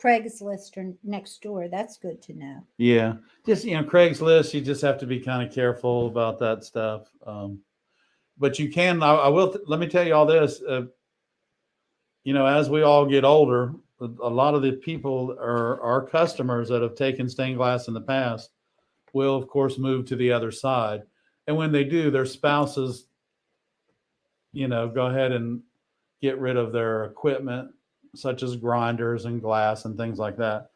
Craigslist or next door. That's good to know. Yeah. Just, Craigslist, you just have to be kind of careful about that stuff. But you can, I will, let me tell you all this, as we all get older, a lot of the people are our customers that have taken stained glass in the past will, of course, move to the other side. And when they do, their spouses, go ahead and get rid of their equipment, such as grinders and glass and things like that.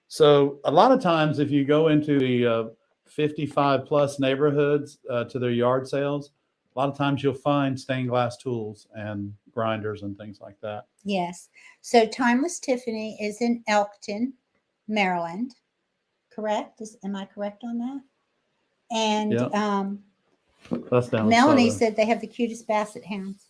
So a lot of times, if you go into the 55 plus neighborhoods to their yard sales, a lot of times you'll find stained glass tools and grinders and things like that. Yes. So Timeless Tiffany is in Elkton, Maryland. Correct? Am I correct on that? And Yep. That's down Melanie southern. said they have the cutest basset hounds.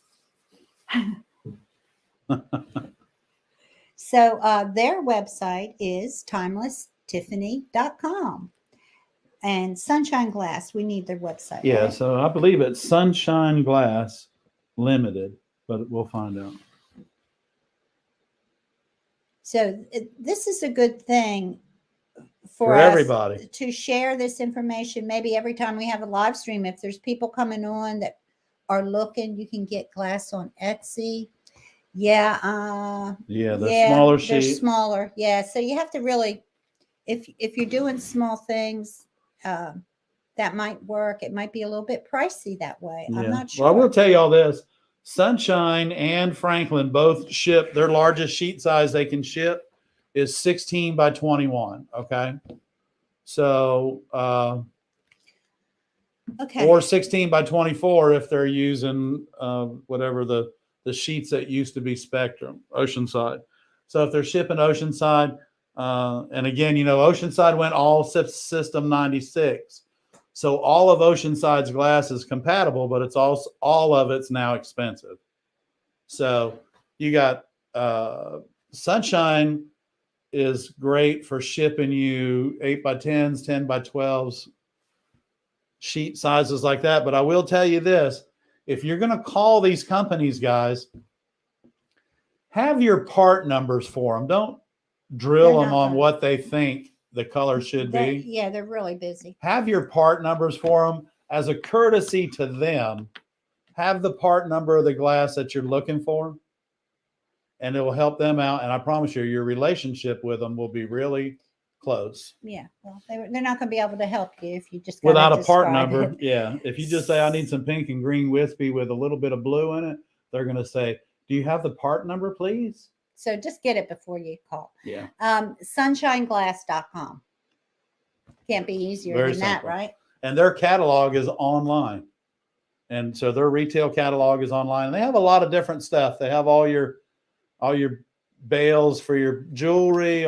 So their website is timelesstiffany.com. And Sunshine Glass, we need their website. Yeah, right? so I believe it's Sunshine Glass Limited, but we'll find out. So this is a good thing for For us everybody. to share this information. Maybe every time we have a live stream, if there's people coming on that are looking, you can get glass on Etsy. Yeah. Yeah, they're smaller They're sheet. smaller. Yeah. So you have to really, if you're doing small things, that might work. It might be a little bit pricey that way. I'm not sure. Well, I will tell you all this. Sunshine and Franklin both ship, their largest sheet size they can ship is 16 by 21. Okay. So, Okay. or 16 by 24 if they're using whatever the sheets that used to be Spectrum, Oceanside. So if they're shipping Oceanside, and again, Oceanside went all system 96. So all of Oceanside's glass is compatible, but it's also all of it's now expensive. So you got Sunshine is great for shipping you 8 by 10s, 10 by 12s, sheet sizes like that. But I will tell you this, if you're going to call these companies, guys, have your part numbers for them. Don't drill them on what they think the color should be. Yeah, they're really busy. Have your part numbers for them as a courtesy to them. Have the part number of the glass that you're looking for, and it will help them out. And I promise you, your relationship with them will be really close. Yeah, well, they're not going to be able to help you if you just without a part number. It. Yeah, if you just say I need some pink and green wispy with a little bit of blue in it, they're going to say, "Do you have the part number, please?" So just get it before you call. Yeah. Sunshineglass.com. Can't be easier Very than simple. that, right? And their catalog is online. And so their retail catalog is online. And they have a lot of different stuff. They have all your bales for your jewelry,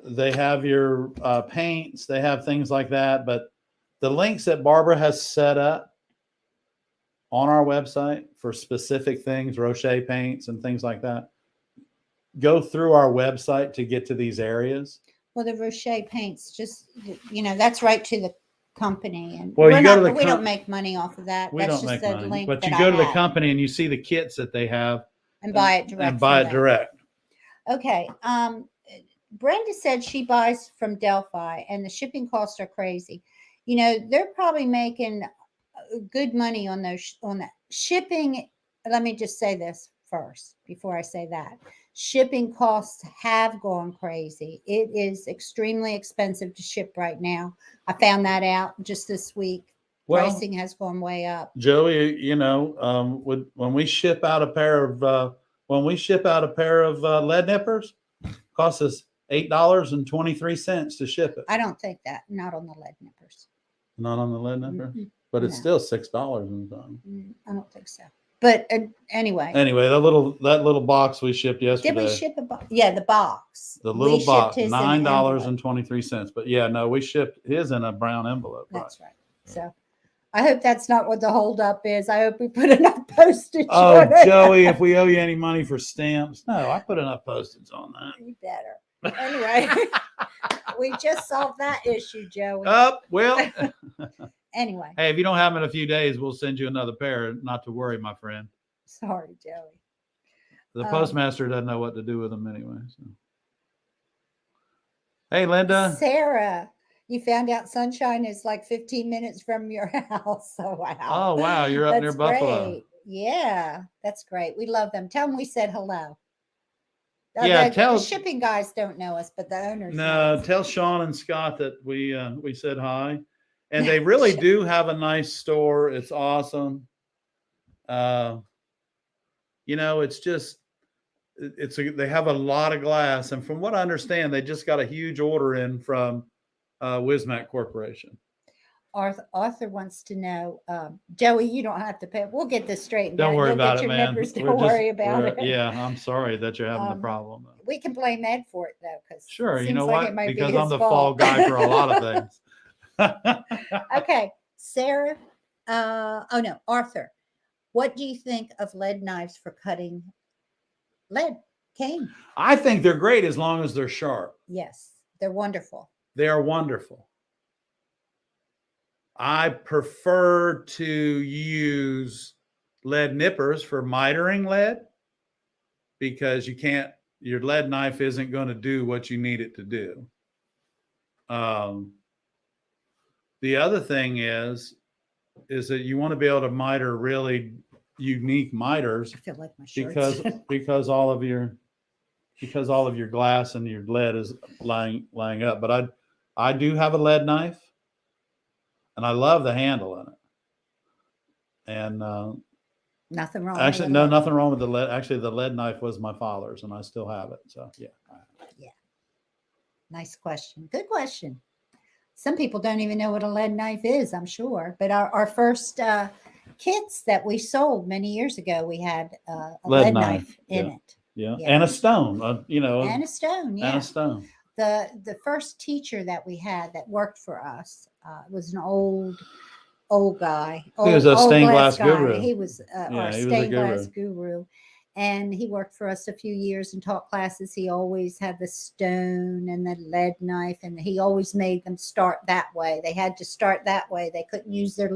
they have your paints, they have things like that. But the links that Barbara has set up on our website for specific things, Rouche Paints and things like that, go through our website to get to these areas. Well, the Rouche Paints, just, that's right to the company. And well, you go to the we don't make money off of that. We That's don't just make the money. link But that you go I to the have. company and you see the kits that they have. And buy it direct. And buy it direct. Okay. Brenda said she buys from Delphi and the shipping costs are crazy. They're probably making good money on that shipping. Let me just say this first before I say that. Shipping costs have gone crazy. It is extremely expensive to ship right now. I found that out just this week. Pricing has gone way up. Joey, when we ship out a pair of lead nippers, costs us $8.23 to ship it. I don't think that. Not on the lead nippers. Not on the lead nipper, Mm-hmm. but it's still $6 and something. I don't think so. But anyway. Anyway, that little box we shipped yesterday. Did we ship a box? Yeah, the box. The little box, $9.23. But yeah, no, we shipped his in a brown envelope. That's right. So I hope that's not what the holdup is. I hope we put enough postage. Oh, Joey, if we owe you any money for stamps, no, I put enough postage on that. You better. Anyway, we just solved that issue, Joey. Well. Anyway. Hey, if you don't have them in a few days, we'll send you another pair. Not to worry, my friend. Sorry, Joey. The postmaster doesn't know what to do with them anyway. So. Hey, Linda. Sarah, you found out Sunshine is like 15 minutes from your house. Oh, wow. Oh, wow. You're up near Buffalo. Great. Yeah, that's great. We love them. Tell them we said hello. Yeah, The shipping guys don't know us, but the owners know us. tell Sean and Scott that we said hi, and they really do have a nice store. It's awesome. It's just they have a lot of glass, and from what I understand, they just got a huge order in from Wismac Corporation. Arthur wants to know, Joey, you don't have to pay. We'll get this straightened out. Don't worry about it, man. Don't worry about it. Yeah, I'm sorry that you're having the problem. We can blame Ed for it though, because sure, you know what? Because I'm the fall guy for a lot of things. Okay, Sarah. Arthur. What do you think of lead knives for cutting lead cane? I think they're great as long as they're sharp. Yes, they're wonderful. They are wonderful. I prefer to use lead nippers for mitering lead because your lead knife isn't going to do what you need it to do. The other thing is that you want to be able to miter really unique miters. I feel like my shirts. because all of your glass and your lead is lying up. But I do have a lead knife, and I love the handle in it. And nothing wrong. Actually, no, nothing wrong with the lead. Actually, the lead knife was my father's, and I still have it. So yeah. Yeah. Nice question. Good question. Some people don't even know what a lead knife is, I'm sure. But our first kits that we sold many years ago, we had a lead knife in it. Yeah. And a stone, and a stone. Yeah. And a stone. The first teacher that we had that worked for us was an old guy. He was a stained glass guru. He was our stained glass guru. And he worked for us a few years and taught classes. He always had the stone and the lead knife, and he always made them start that way. They had to start that way. They couldn't use their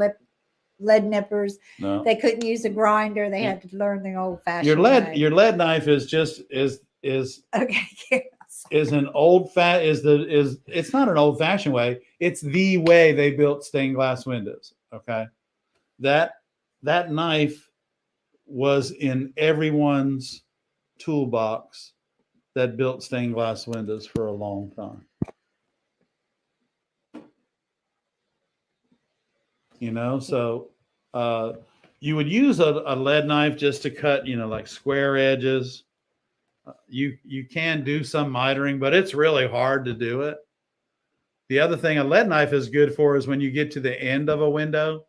lead nippers. No. They couldn't use a grinder. They had to learn the old-fashioned way. Your lead knife is okay. Is an it's not an old-fashioned way. It's the way they built stained glass windows. Okay, that knife was in everyone's toolbox that built stained glass windows for a long time. So you would use a lead knife just to cut, like square edges. You can do some mitering, but it's really hard to do it. The other thing a lead knife is good for is when you get to the end of a window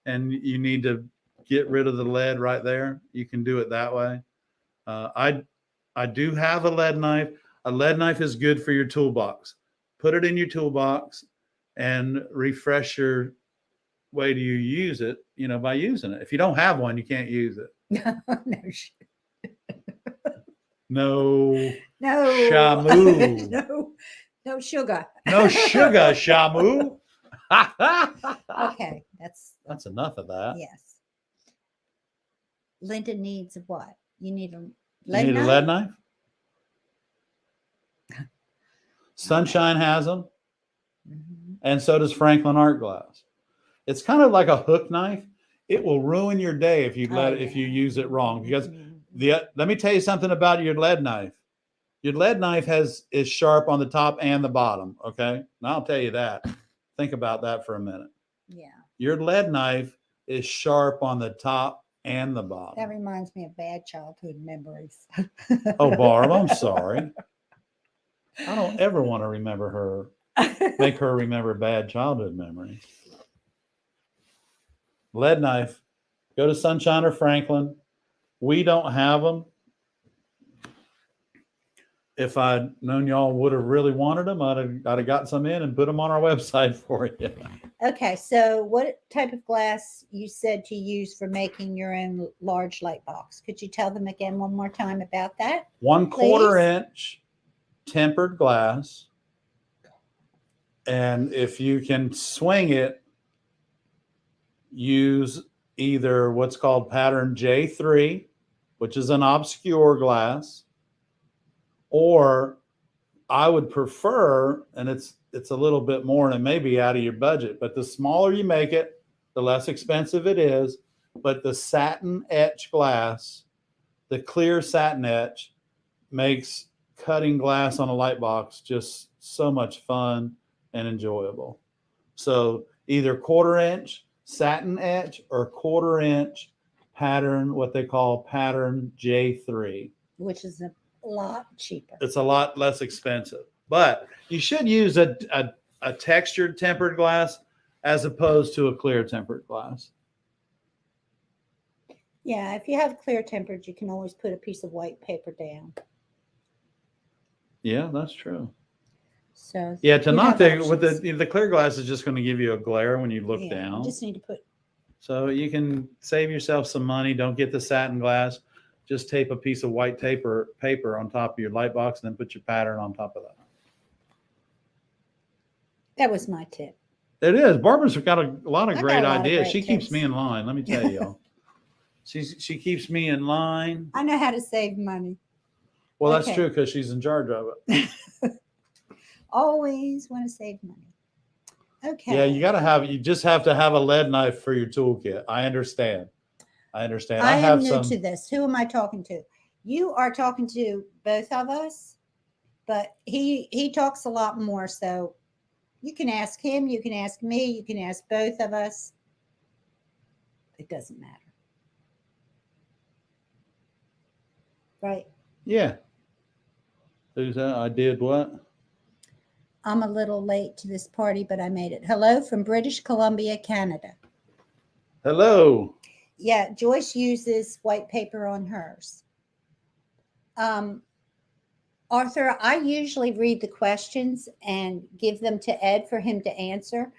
and you need to get rid of the lead right there. You can do it that way. I do have a lead knife. A lead knife is good for your toolbox. Put it in your toolbox and refresh your way to use it, by using it. If you don't have one, you can't use it. No shit. No. Shamu. No sugar. No sugar, Shamu. Okay, that's enough of that. Yes. Linda needs what? You need a lead knife? Sunshine has them. Mm-hmm. And so does Franklin Art Glass. It's kind of like a hook knife. It will ruin your day if you if you use it wrong. Because let me tell you something about your lead knife. Your lead knife is sharp on the top and the bottom. Okay, and I'll tell you that. Think about that for a minute. Yeah. Your lead knife is sharp on the top and the bottom. That reminds me of bad childhood memories. Oh, Barb, I'm sorry. I don't ever want to make her remember bad childhood memories. Lead knife. Go to Sunshine or Franklin. We don't have them. If I'd known y'all would have really wanted them, I'd have got some in and put them on our website for you. Okay, so what type of glass you said to use for making your own large light box? Could you tell them again one more time about that? 1/4 inch tempered glass. And if you can swing it, use either what's called pattern J3, which is an obscure glass, or I would prefer, and it's a little bit more and it may be out of your budget, but the smaller you make it, the less expensive it is. But the satin etch glass, the clear satin etch, makes cutting glass on a light box just so much fun and enjoyable. So either 1/4 inch satin etch or 1/4 inch pattern, what they call pattern J3. Which is a lot cheaper. It's a lot less expensive, but you should use a textured tempered glass as opposed to a clear tempered glass. Yeah, if you have clear tempered, you can always put a piece of white paper down. Yeah, that's true. So yeah, to you not have take with options. the clear glass is just going to give you a glare when you look You down. just need to put. So you can save yourself some money. Don't get the satin glass. Just tape a piece of white paper on top of your light box, and then put your pattern on top of that. That was my tip. It is. Barbara's got a lot of I great got a lot of ideas. great She keeps tips. me in line. Let me tell you, y'all. She keeps me in line. I know how to save money. Well, that's Okay. true because she's in charge of it. Always want to save money. Okay. Yeah, you just have to have a lead knife for your toolkit. I understand. I I am have new some. to this. Who am I talking to? You are talking to both of us, but he talks a lot more. So you can ask him, you can ask me, you can ask both of us. It doesn't matter. Right? Yeah. Who's that? I did what? I'm a little late to this party, but I made it. Hello from British Columbia, Canada. Hello. Yeah, Joyce uses white paper on hers. Arthur, I usually read the questions and give them to Ed for him to answer,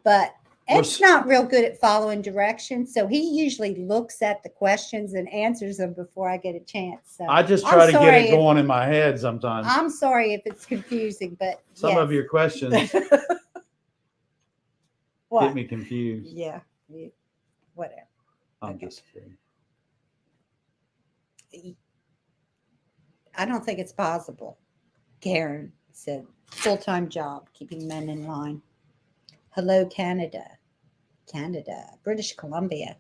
but Ed's not real good at following directions, so he usually looks at the questions and answers them before I get a chance. So I just try to get it going in my head sometimes. I'm sorry if it's confusing, but some of your questions get me confused. Yeah, whatever. I'm just kidding. I don't think it's possible. Karen said, full-time job, keeping men in line. Hello, Canada, British Columbia.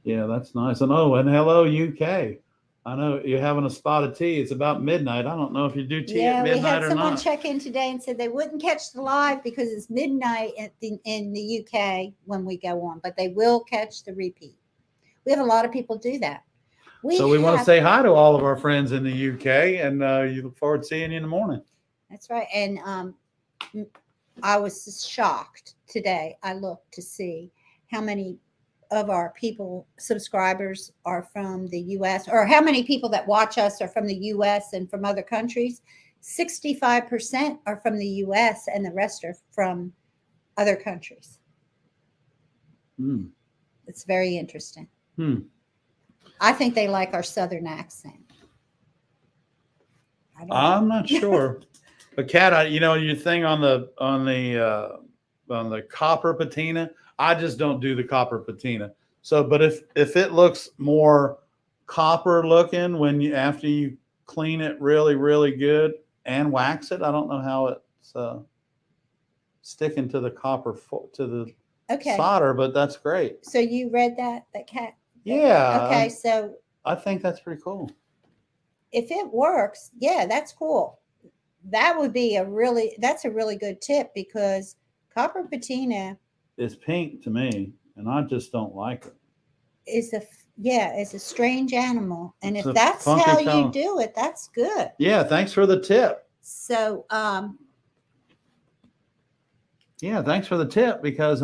Yeah, that's nice. And and hello, UK. I know you're having a spot of tea. It's about midnight. I don't know if you do tea at midnight or not. Yeah, we had someone check in today and said they wouldn't catch the live because it's midnight in the UK when we go on, but they will catch the repeat. We have a lot of people do that. We want to say hi to all of our friends in the UK, and you look forward to seeing you in the morning. That's right. And I was shocked today. I looked to see how many of our subscribers are from the US, or how many people that watch us are from the US and from other countries. 65% are from the US and the rest are from other countries. It's very interesting. I think they like our Southern accent. I'm not sure. But Kat, your thing on the copper patina, I just don't do the copper patina. So, but if it looks more copper looking after you clean it really, really good and wax it, I don't know how it's sticking to the copper to the solder, but that's great. So you read that Kat? Yeah. Okay, so I think that's pretty cool. If it works, yeah, that's cool. That would be that's a really good tip because copper patina is pink to me, and I just don't like it. It's a strange animal, and if that's how you do it, that's good. Yeah, thanks for the tip. So, yeah, thanks for the tip because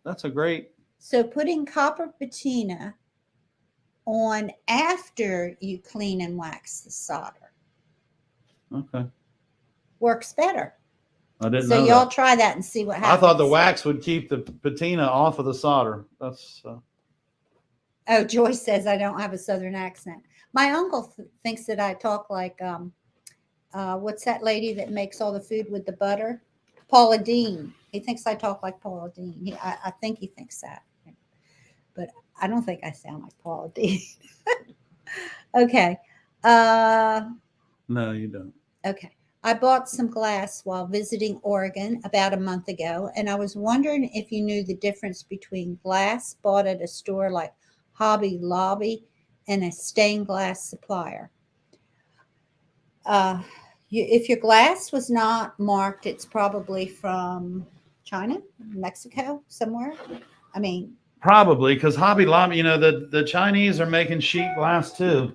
that's a great. So putting copper patina on after you clean and wax the solder. Okay. Works better. I didn't know. So y'all try that and see what happens. I thought the wax would keep the patina off of the solder. That's. Oh, Joyce says I don't have a Southern accent. My uncle thinks that I talk like what's that lady that makes all the food with the butter? Paula Deen. He thinks I talk like Paula Deen. I think he thinks that, but I don't think I sound like Paula Deen. Okay. No, you don't. Okay. I bought some glass while visiting Oregon about a month ago, and I was wondering if you knew the difference between glass bought at a store like Hobby Lobby and a stained glass supplier. If your glass was not marked, it's probably from China, Mexico, somewhere. I mean, Probably because Hobby Lobby, the Chinese are making sheet glass too.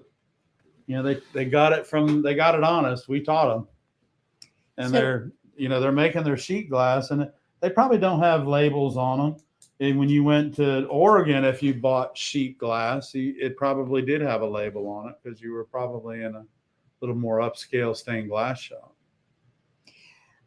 They got it on us. We taught them, and So- they're making their sheet glass, and they probably don't have labels on them. And when you went to Oregon, if you bought sheet glass, it probably did have a label on it because you were probably in a little more upscale stained glass shop.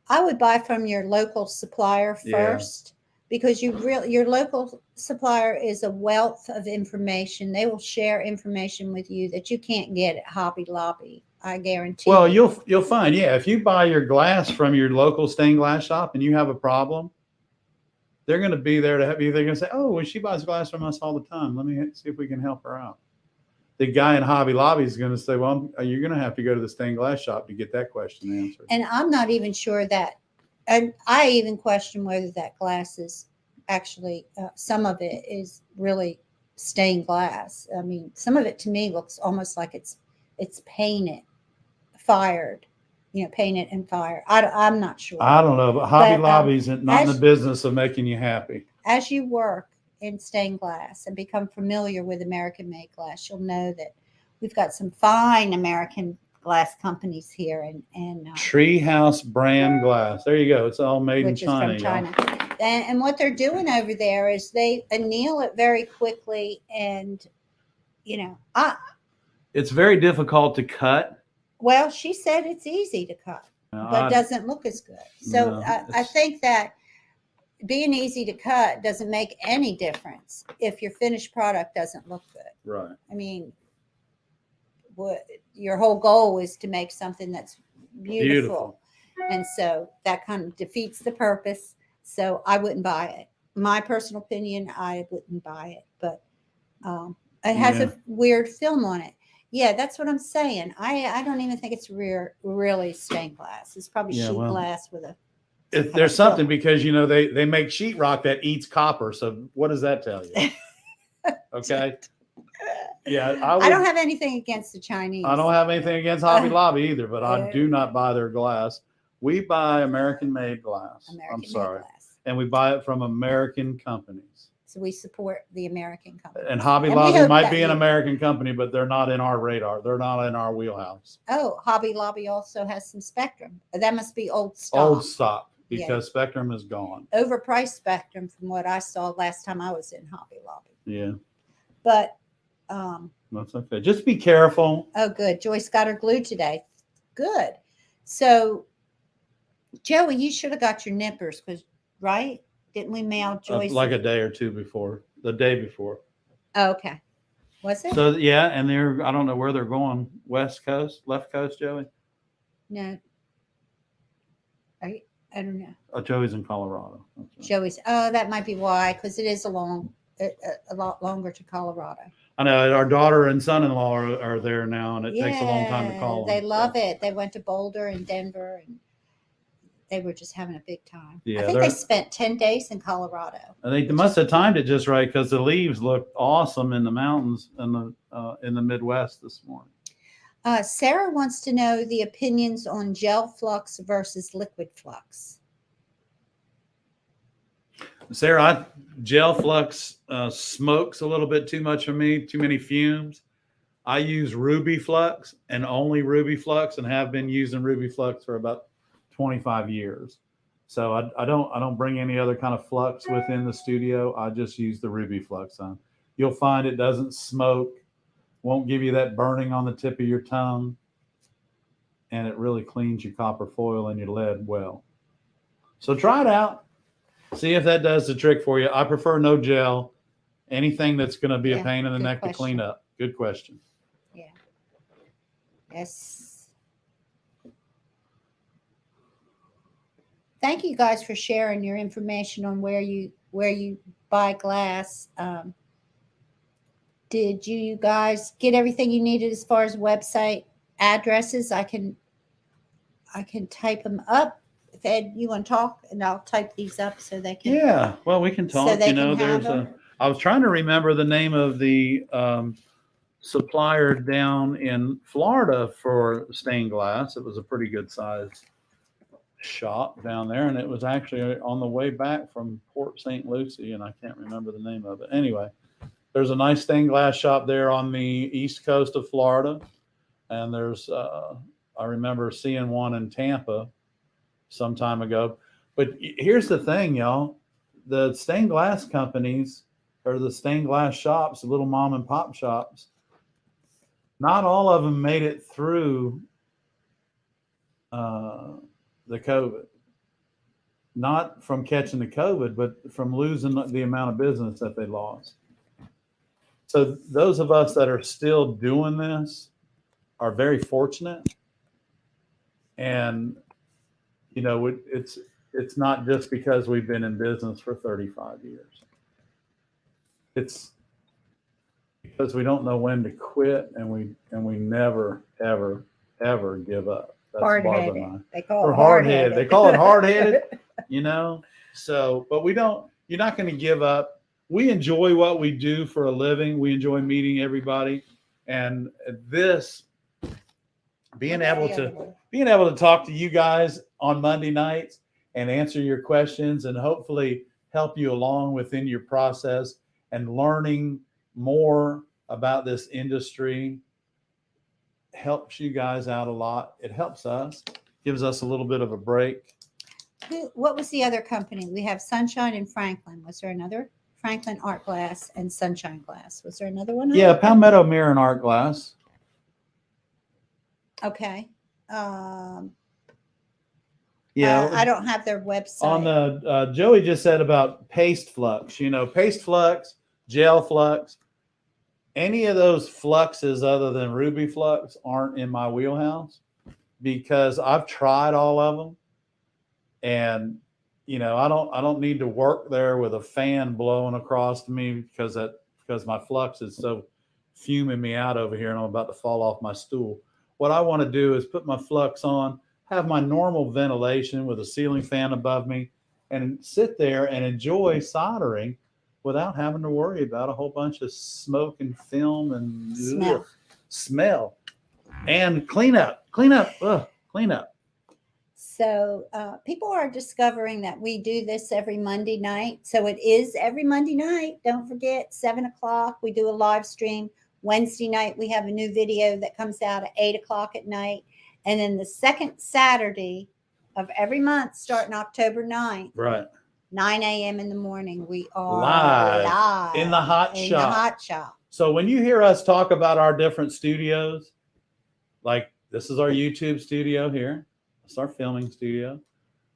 I would buy from your local supplier first because your local supplier is a wealth of information. They will share information with you that you can't get at Hobby Lobby. I guarantee. Well, you'll find, if you buy your glass from your local stained glass shop and you have a problem, they're going to be there to help you. They're going to say, "Oh, well, she buys glass from us all the time. Let me see if we can help her out." The guy in Hobby Lobby is going to say, "Well, you're going to have to go to the stained glass shop to get that question answered." And I'm not even sure that, and I even question whether that glass is actually, some of it is really stained glass. I mean, some of it to me looks almost like it's painted, fired, painted and fired. I'm not sure. I don't know, but Hobby Lobby's not in the business of making you happy. As you work in stained glass and become familiar with American-made glass, you'll know that we've got some fine American glass companies here, and Treehouse brand glass. There you go. It's all made in China. Which is from China. And what they're doing over there is they anneal it very quickly, and it's very difficult to cut. Well, she said it's easy to cut, but doesn't look as good. So I think that being easy to cut doesn't make any difference if your finished product doesn't look good. Right. I mean, your whole goal is to make something that's beautiful. And so that kind of defeats the purpose. So I wouldn't buy it. My personal opinion, I wouldn't buy it. But it has a weird film on it. Yeah, that's what I'm saying. I don't even think it's really stained glass. It's probably sheet glass with a. If there's something, because they make sheetrock that eats copper. So what does that tell you? Okay. Yeah, I don't have anything against the Chinese. I don't have anything against Hobby Lobby either, but I do not buy their glass. We buy American-made glass. I'm sorry, and we buy it from American companies. So we support the American company. And Hobby Lobby might be an American company, but they're not in our radar. They're not in our wheelhouse. Oh, Hobby Lobby also has some Spectrum. That must be old stock. Old stock, because Spectrum is gone. Overpriced Spectrum from what I saw last time I was in Hobby Lobby. Yeah. But that's okay. Just be careful. Oh, good. Joyce got her glue today. Good. So, Joey, you should have got your nippers, right? Didn't we mail Joyce? Like a day or two before, the day before. Oh, okay. Was it? So, and I don't know where they're going. West Coast, left coast, Joey? No. I don't know. Oh, Joey's in Colorado. Right. Joey's. Oh, that might be why, because it is a lot longer to Colorado. I know our daughter and son-in-law are there now, and it takes a long time to call them. They love it. They went to Boulder and Denver, and they were just having a big time. Yeah, I think they spent 10 days in Colorado. They must have timed it just right, because the leaves looked awesome in the mountains in the Midwest this morning. Sarah wants to know the opinions on gel flux versus liquid flux. Sarah, gel flux smokes a little bit too much for me, too many fumes. I use Ruby Flux and only Ruby Flux, and have been using Ruby Flux for about 25 years. So I don't bring any other kind of flux within the studio. I just use the Ruby Flux on. You'll find it doesn't smoke, won't give you that burning on the tip of your tongue, and it really cleans your copper foil and your lead well. So try it out. See if that does the trick for you. I prefer no gel. Anything that's going to be a pain in the neck to clean up. Good question. Yeah. Yes. Thank you guys for sharing your information on where you buy glass. Did you guys get everything you needed as far as website addresses? I can type them up. If Ed, you want to talk, and I'll type these up so they can. Yeah, well, we can talk. So they can have them. I was trying to remember the name of the supplier down in Florida for stained glass. It was a pretty good size shop down there, and it was actually on the way back from Port St. Lucie, and I can't remember the name of it. Anyway, there's a nice stained glass shop there on the east coast of Florida, and there's I remember seeing one in Tampa some time ago. But here's the thing, y'all. The stained glass companies, or the stained glass shops, the little mom and pop shops, not all of them made it through the COVID. Not from catching the COVID, but from losing the amount of business that they lost. So those of us that are still doing this are very fortunate. And, you know, it's not just because we've been in business for 35 years. It's because we don't know when to quit, and we never, ever, ever give up. That's Hard-headed. Barb and I. They call We're it hard-headed. They call it hard-headed, you know. So, but you're not going to give up. We enjoy what we do for a living. We enjoy meeting everybody. And this, being able to talk to you guys on Monday nights and answer your questions and hopefully help you along within your process and learning more about this industry helps you guys out a lot. It helps us, gives us a little bit of a break. What was the other company? We have Sunshine and Franklin. Was there another? Franklin Art Glass and Sunshine Glass. Was there another one? Yeah, Palmetto Mirror and Art Glass. Okay. Yeah, I don't have their website. On the Joey just said about paste flux. You know, paste flux, gel flux. Any of those fluxes other than Ruby Flux aren't in my wheelhouse because I've tried all of them, and you know I don't need to work there with a fan blowing across to me because my flux is so fuming me out over here and I'm about to fall off my stool. What I want to do is put my flux on, have my normal ventilation with a ceiling fan above me, and sit there and enjoy soldering without having to worry about a whole bunch of smoke and film and smell and clean up. So people are discovering that we do this every Monday night. So it is every Monday night. Don't forget, 7:00. We do a live stream. Wednesday night, we have a new video that comes out at 8:00 at night. And then the second Saturday of every month, starting October 9th, Right. 9 a.m. in the morning, we are live in the hot shop. So when you hear us talk about our different studios, like this is our YouTube studio here. It's our filming studio.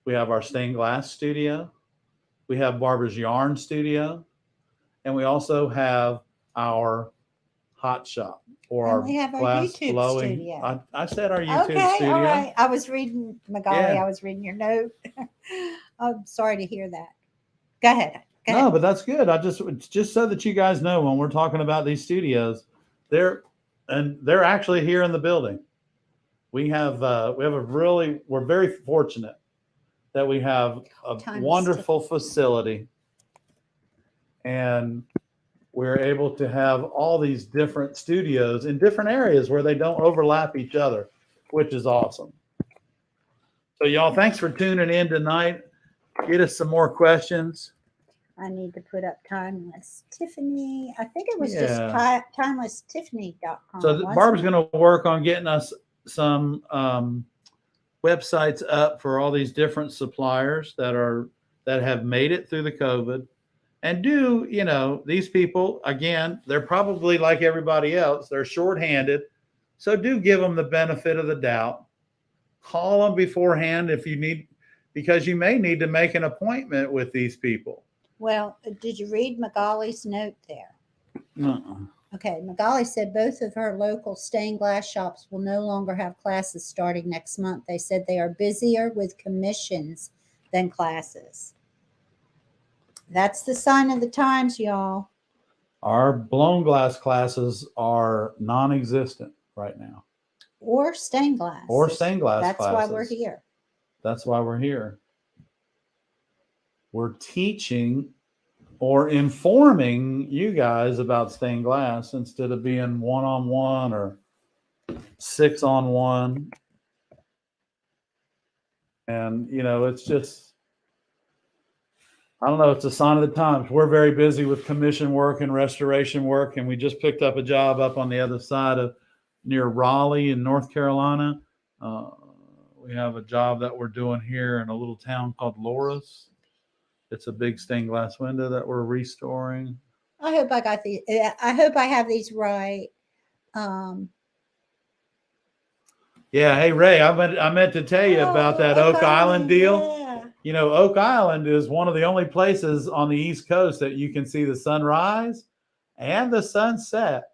We have our stained glass studio. We have Barbara's yarn studio. And we also have our hot shop or we have our glass YouTube blowing. studio. I said our YouTube studio. All right. I was reading, Magali, Yeah. I was reading your note. I'm sorry to hear that. Go ahead. No, but that's good. It's just so that you guys know when we're talking about these studios, they're actually here in the building. We're very fortunate that we have a wonderful facility, and we're able to have all these different studios in different areas where they don't overlap each other, which is awesome. So y'all, thanks for tuning in tonight. Get us some more questions. I need to put up Timeless Tiffany. I think it was just timelesstiffany.com. So Barb's going to work on getting us some websites up for all these different suppliers that have made it through the COVID. And these people, again, they're probably like everybody else. They're shorthanded. So do give them the benefit of the doubt. Call them beforehand if you need, because you may need to make an appointment with these people. Well, did you read Magali's note there? Uh-uh. Okay, Magali said both of her local stained glass shops will no longer have classes starting next month. They said they are busier with commissions than classes. That's the sign of the times, y'all. Our blown glass classes are non-existent right now. Or stained glass. That's classes. Why we're here. That's why we're here. We're teaching or informing you guys about stained glass instead of being 1-on-1 or 6-on-1. And, you know, it's just, I don't know, it's a sign of the times. We're very busy with commission work and restoration work, and we just picked up a job up on the other side of near Raleigh in North Carolina. We have a job that we're doing here in a little town called Loris. It's a big stained glass window that we're restoring. I hope I got these. I hope I have these right. Yeah. Hey, Ray, I meant to tell you about that Oak Island deal. Yeah. You know, Oak Island is one of the only places on the East Coast that you can see the sunrise and the sunset.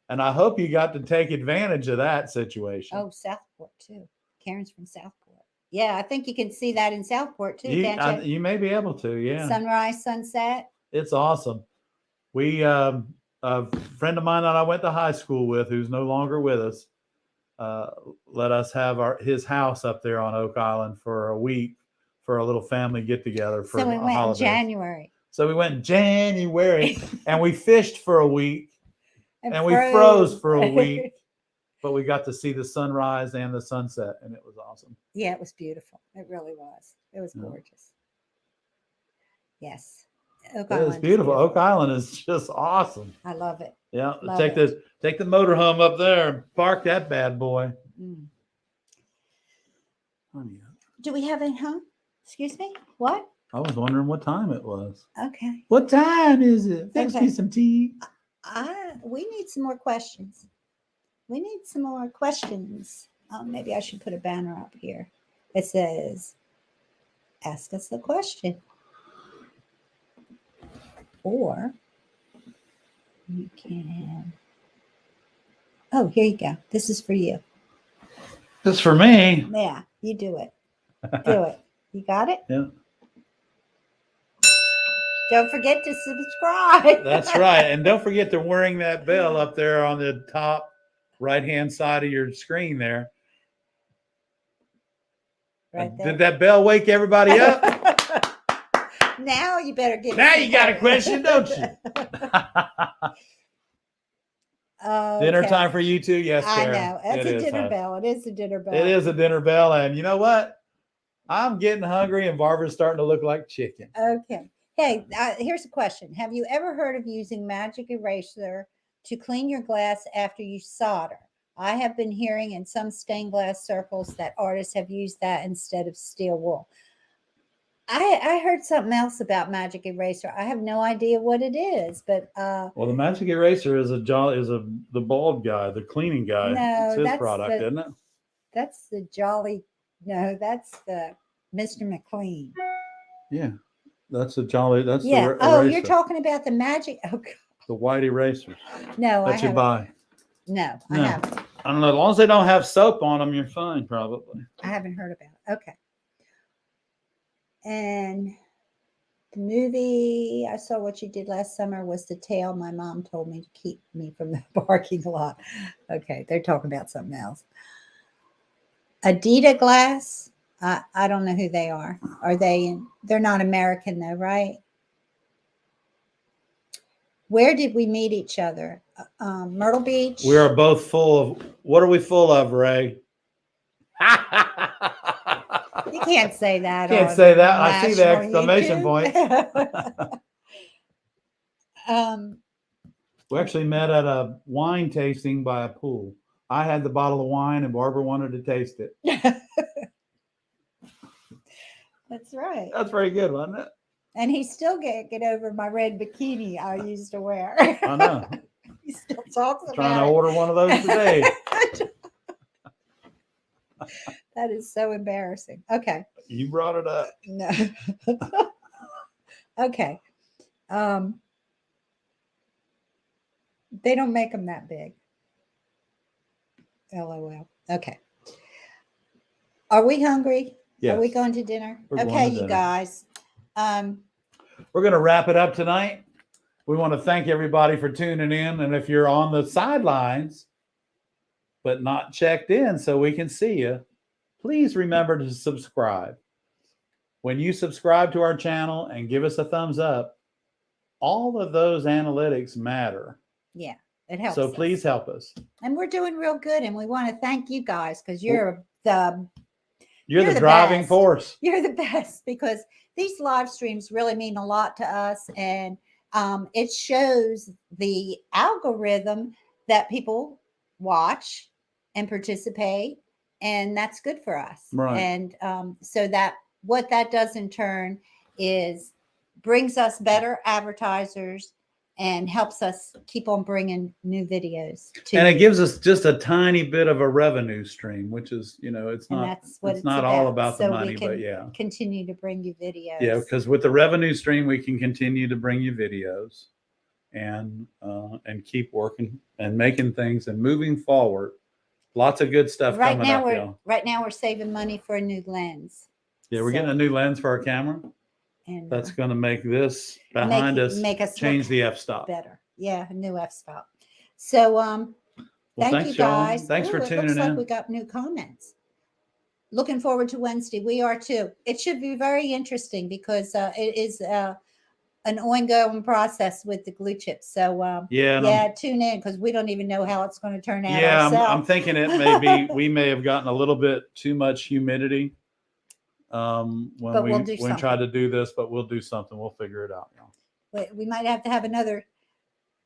And I hope you got to take advantage of that situation. Oh, Southport too. Karen's from Southport. Yeah, I think you can see that in Southport too, can't you? You may be able to, yeah. Sunrise, sunset. It's awesome. We, a friend of mine that I went to high school with, who's no longer with us, let us have his house up there on Oak Island for a week for a little family get together for So we went holidays. in January. So we went in January and we fished for a week and we froze for a week, but we got to see the sunrise and the sunset, and it was awesome. Yeah, it was beautiful. It really was. It was gorgeous. Yes. Oak Island is beautiful. Oak Island is just awesome. I love it. Yeah. Take the motorhome up there and park that bad boy. Mm. Honey. Do we have it home? Excuse me? What? I was wondering what time it was. Okay. What time is it? Fix me some tea. We need some more questions. We need some more questions. Maybe I should put a banner up here. It says, ask us a question. Or you can. Oh, here you go. This is for you. This is for me. Yeah, you do it. Do it. You got it? Yeah. Don't forget to subscribe. That's right. And don't forget to ring that bell up there on the top right-hand side of your screen there. Right there. Did that bell wake everybody up? Now you better get. Now you got a question, don't you? Dinner time for you too? Yes, Karen. I know. It's a dinner bell. It is a dinner bell. It is a dinner bell. And you know what? I'm getting hungry and Barbara's starting to look like chicken. Okay. Hey, here's a question. Have you ever heard of using magic eraser to clean your glass after you solder? I have been hearing in some stained glass circles that artists have used that instead of steel wool. I heard something else about magic eraser. I have no idea what it is, but well, the magic eraser is the bald guy, the cleaning guy. No, it's his product, isn't it? That's the Jolly. No, that's the Mr. McLean. Yeah, that's the Jolly. That's yeah. The Oh, eraser. you're talking about the magic. Oh, God. The white erasers. No, that you buy. No, I haven't. I don't know. As long as they don't have soap on them, you're fine, probably. I haven't heard about it. Okay. And the movie I saw what you did last summer was The Tale. My mom told me to keep me from the parking lot. Okay, they're talking about something else. Adidas Glass. I don't know who they are. Are they? They're not American though, right? Where did we meet each other? Myrtle Beach. We are both full of. What are we full of, Ray? You can't say that. Can't say that. I see the exclamation point. We actually met at a wine tasting by a pool. I had the bottle of wine and Barbara wanted to taste it. That's right. That's very good, wasn't it? And he still can't get over my red bikini I used to wear. I know. He still talks about it. Trying to order one of those today. That is so embarrassing. Okay. You brought it up. No. Okay. They don't make them that big. LOL. Okay. Are we hungry? Yes. Are we going to dinner? We're going Okay, to you dinner. guys. We're going to wrap it up tonight. We want to thank everybody for tuning in. And if you're on the sidelines, but not checked in so we can see you, please remember to subscribe. When you subscribe to our channel and give us a thumbs up, all of those analytics matter. Yeah, it helps. So us. please help us. And we're doing real good. And we want to thank you guys because you're the driving best. force. You're the best because these live streams really mean a lot to us. And it shows the algorithm that people watch and participate. And that's good for us. Right. And so that what that does in turn is brings us better advertisers and helps us keep on bringing new videos to And it you. gives us just a tiny bit of a revenue stream, which is, it's And not, that's what it's not all about the So money, we can but yeah. continue to bring you videos. Yeah, because with the revenue stream, we can continue to bring you videos and keep working and making things and moving forward. Lots of good stuff coming up, y'all. Right now we're saving money for a new lens. Yeah, we're getting a new lens for our camera. And That's going to make this behind us change the f-stop. Better. Yeah, a new f-stop. So thank you guys. Y'all. Thanks for tuning looks in. Like we got new comments. Looking forward to Wednesday. We are too. It should be very interesting because it is an ongoing process with the glue chips. So tune in because we don't even know how it's going to turn out. Yeah, I'm thinking it may be we may have gotten a little bit too much humidity when we try to do this, but we'll do something. We'll figure it out. We might have to have another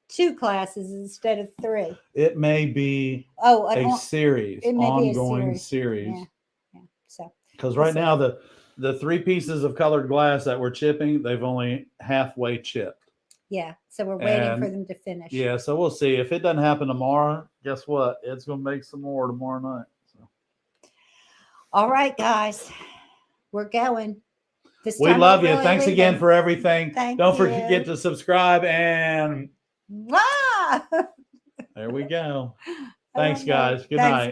2 classes instead of 3. It may be a series, ongoing series. Yeah. So because right now the 3 pieces of colored glass that we're chipping, they've only halfway chipped. Yeah, so we're waiting for them to finish. Yeah, so we'll see. If it doesn't happen tomorrow, guess what? It's going to make some more tomorrow night. So. All right, guys. We're going. We love you. Thanks again for everything. Don't forget to subscribe and there there we go. Thanks, guys. Good night.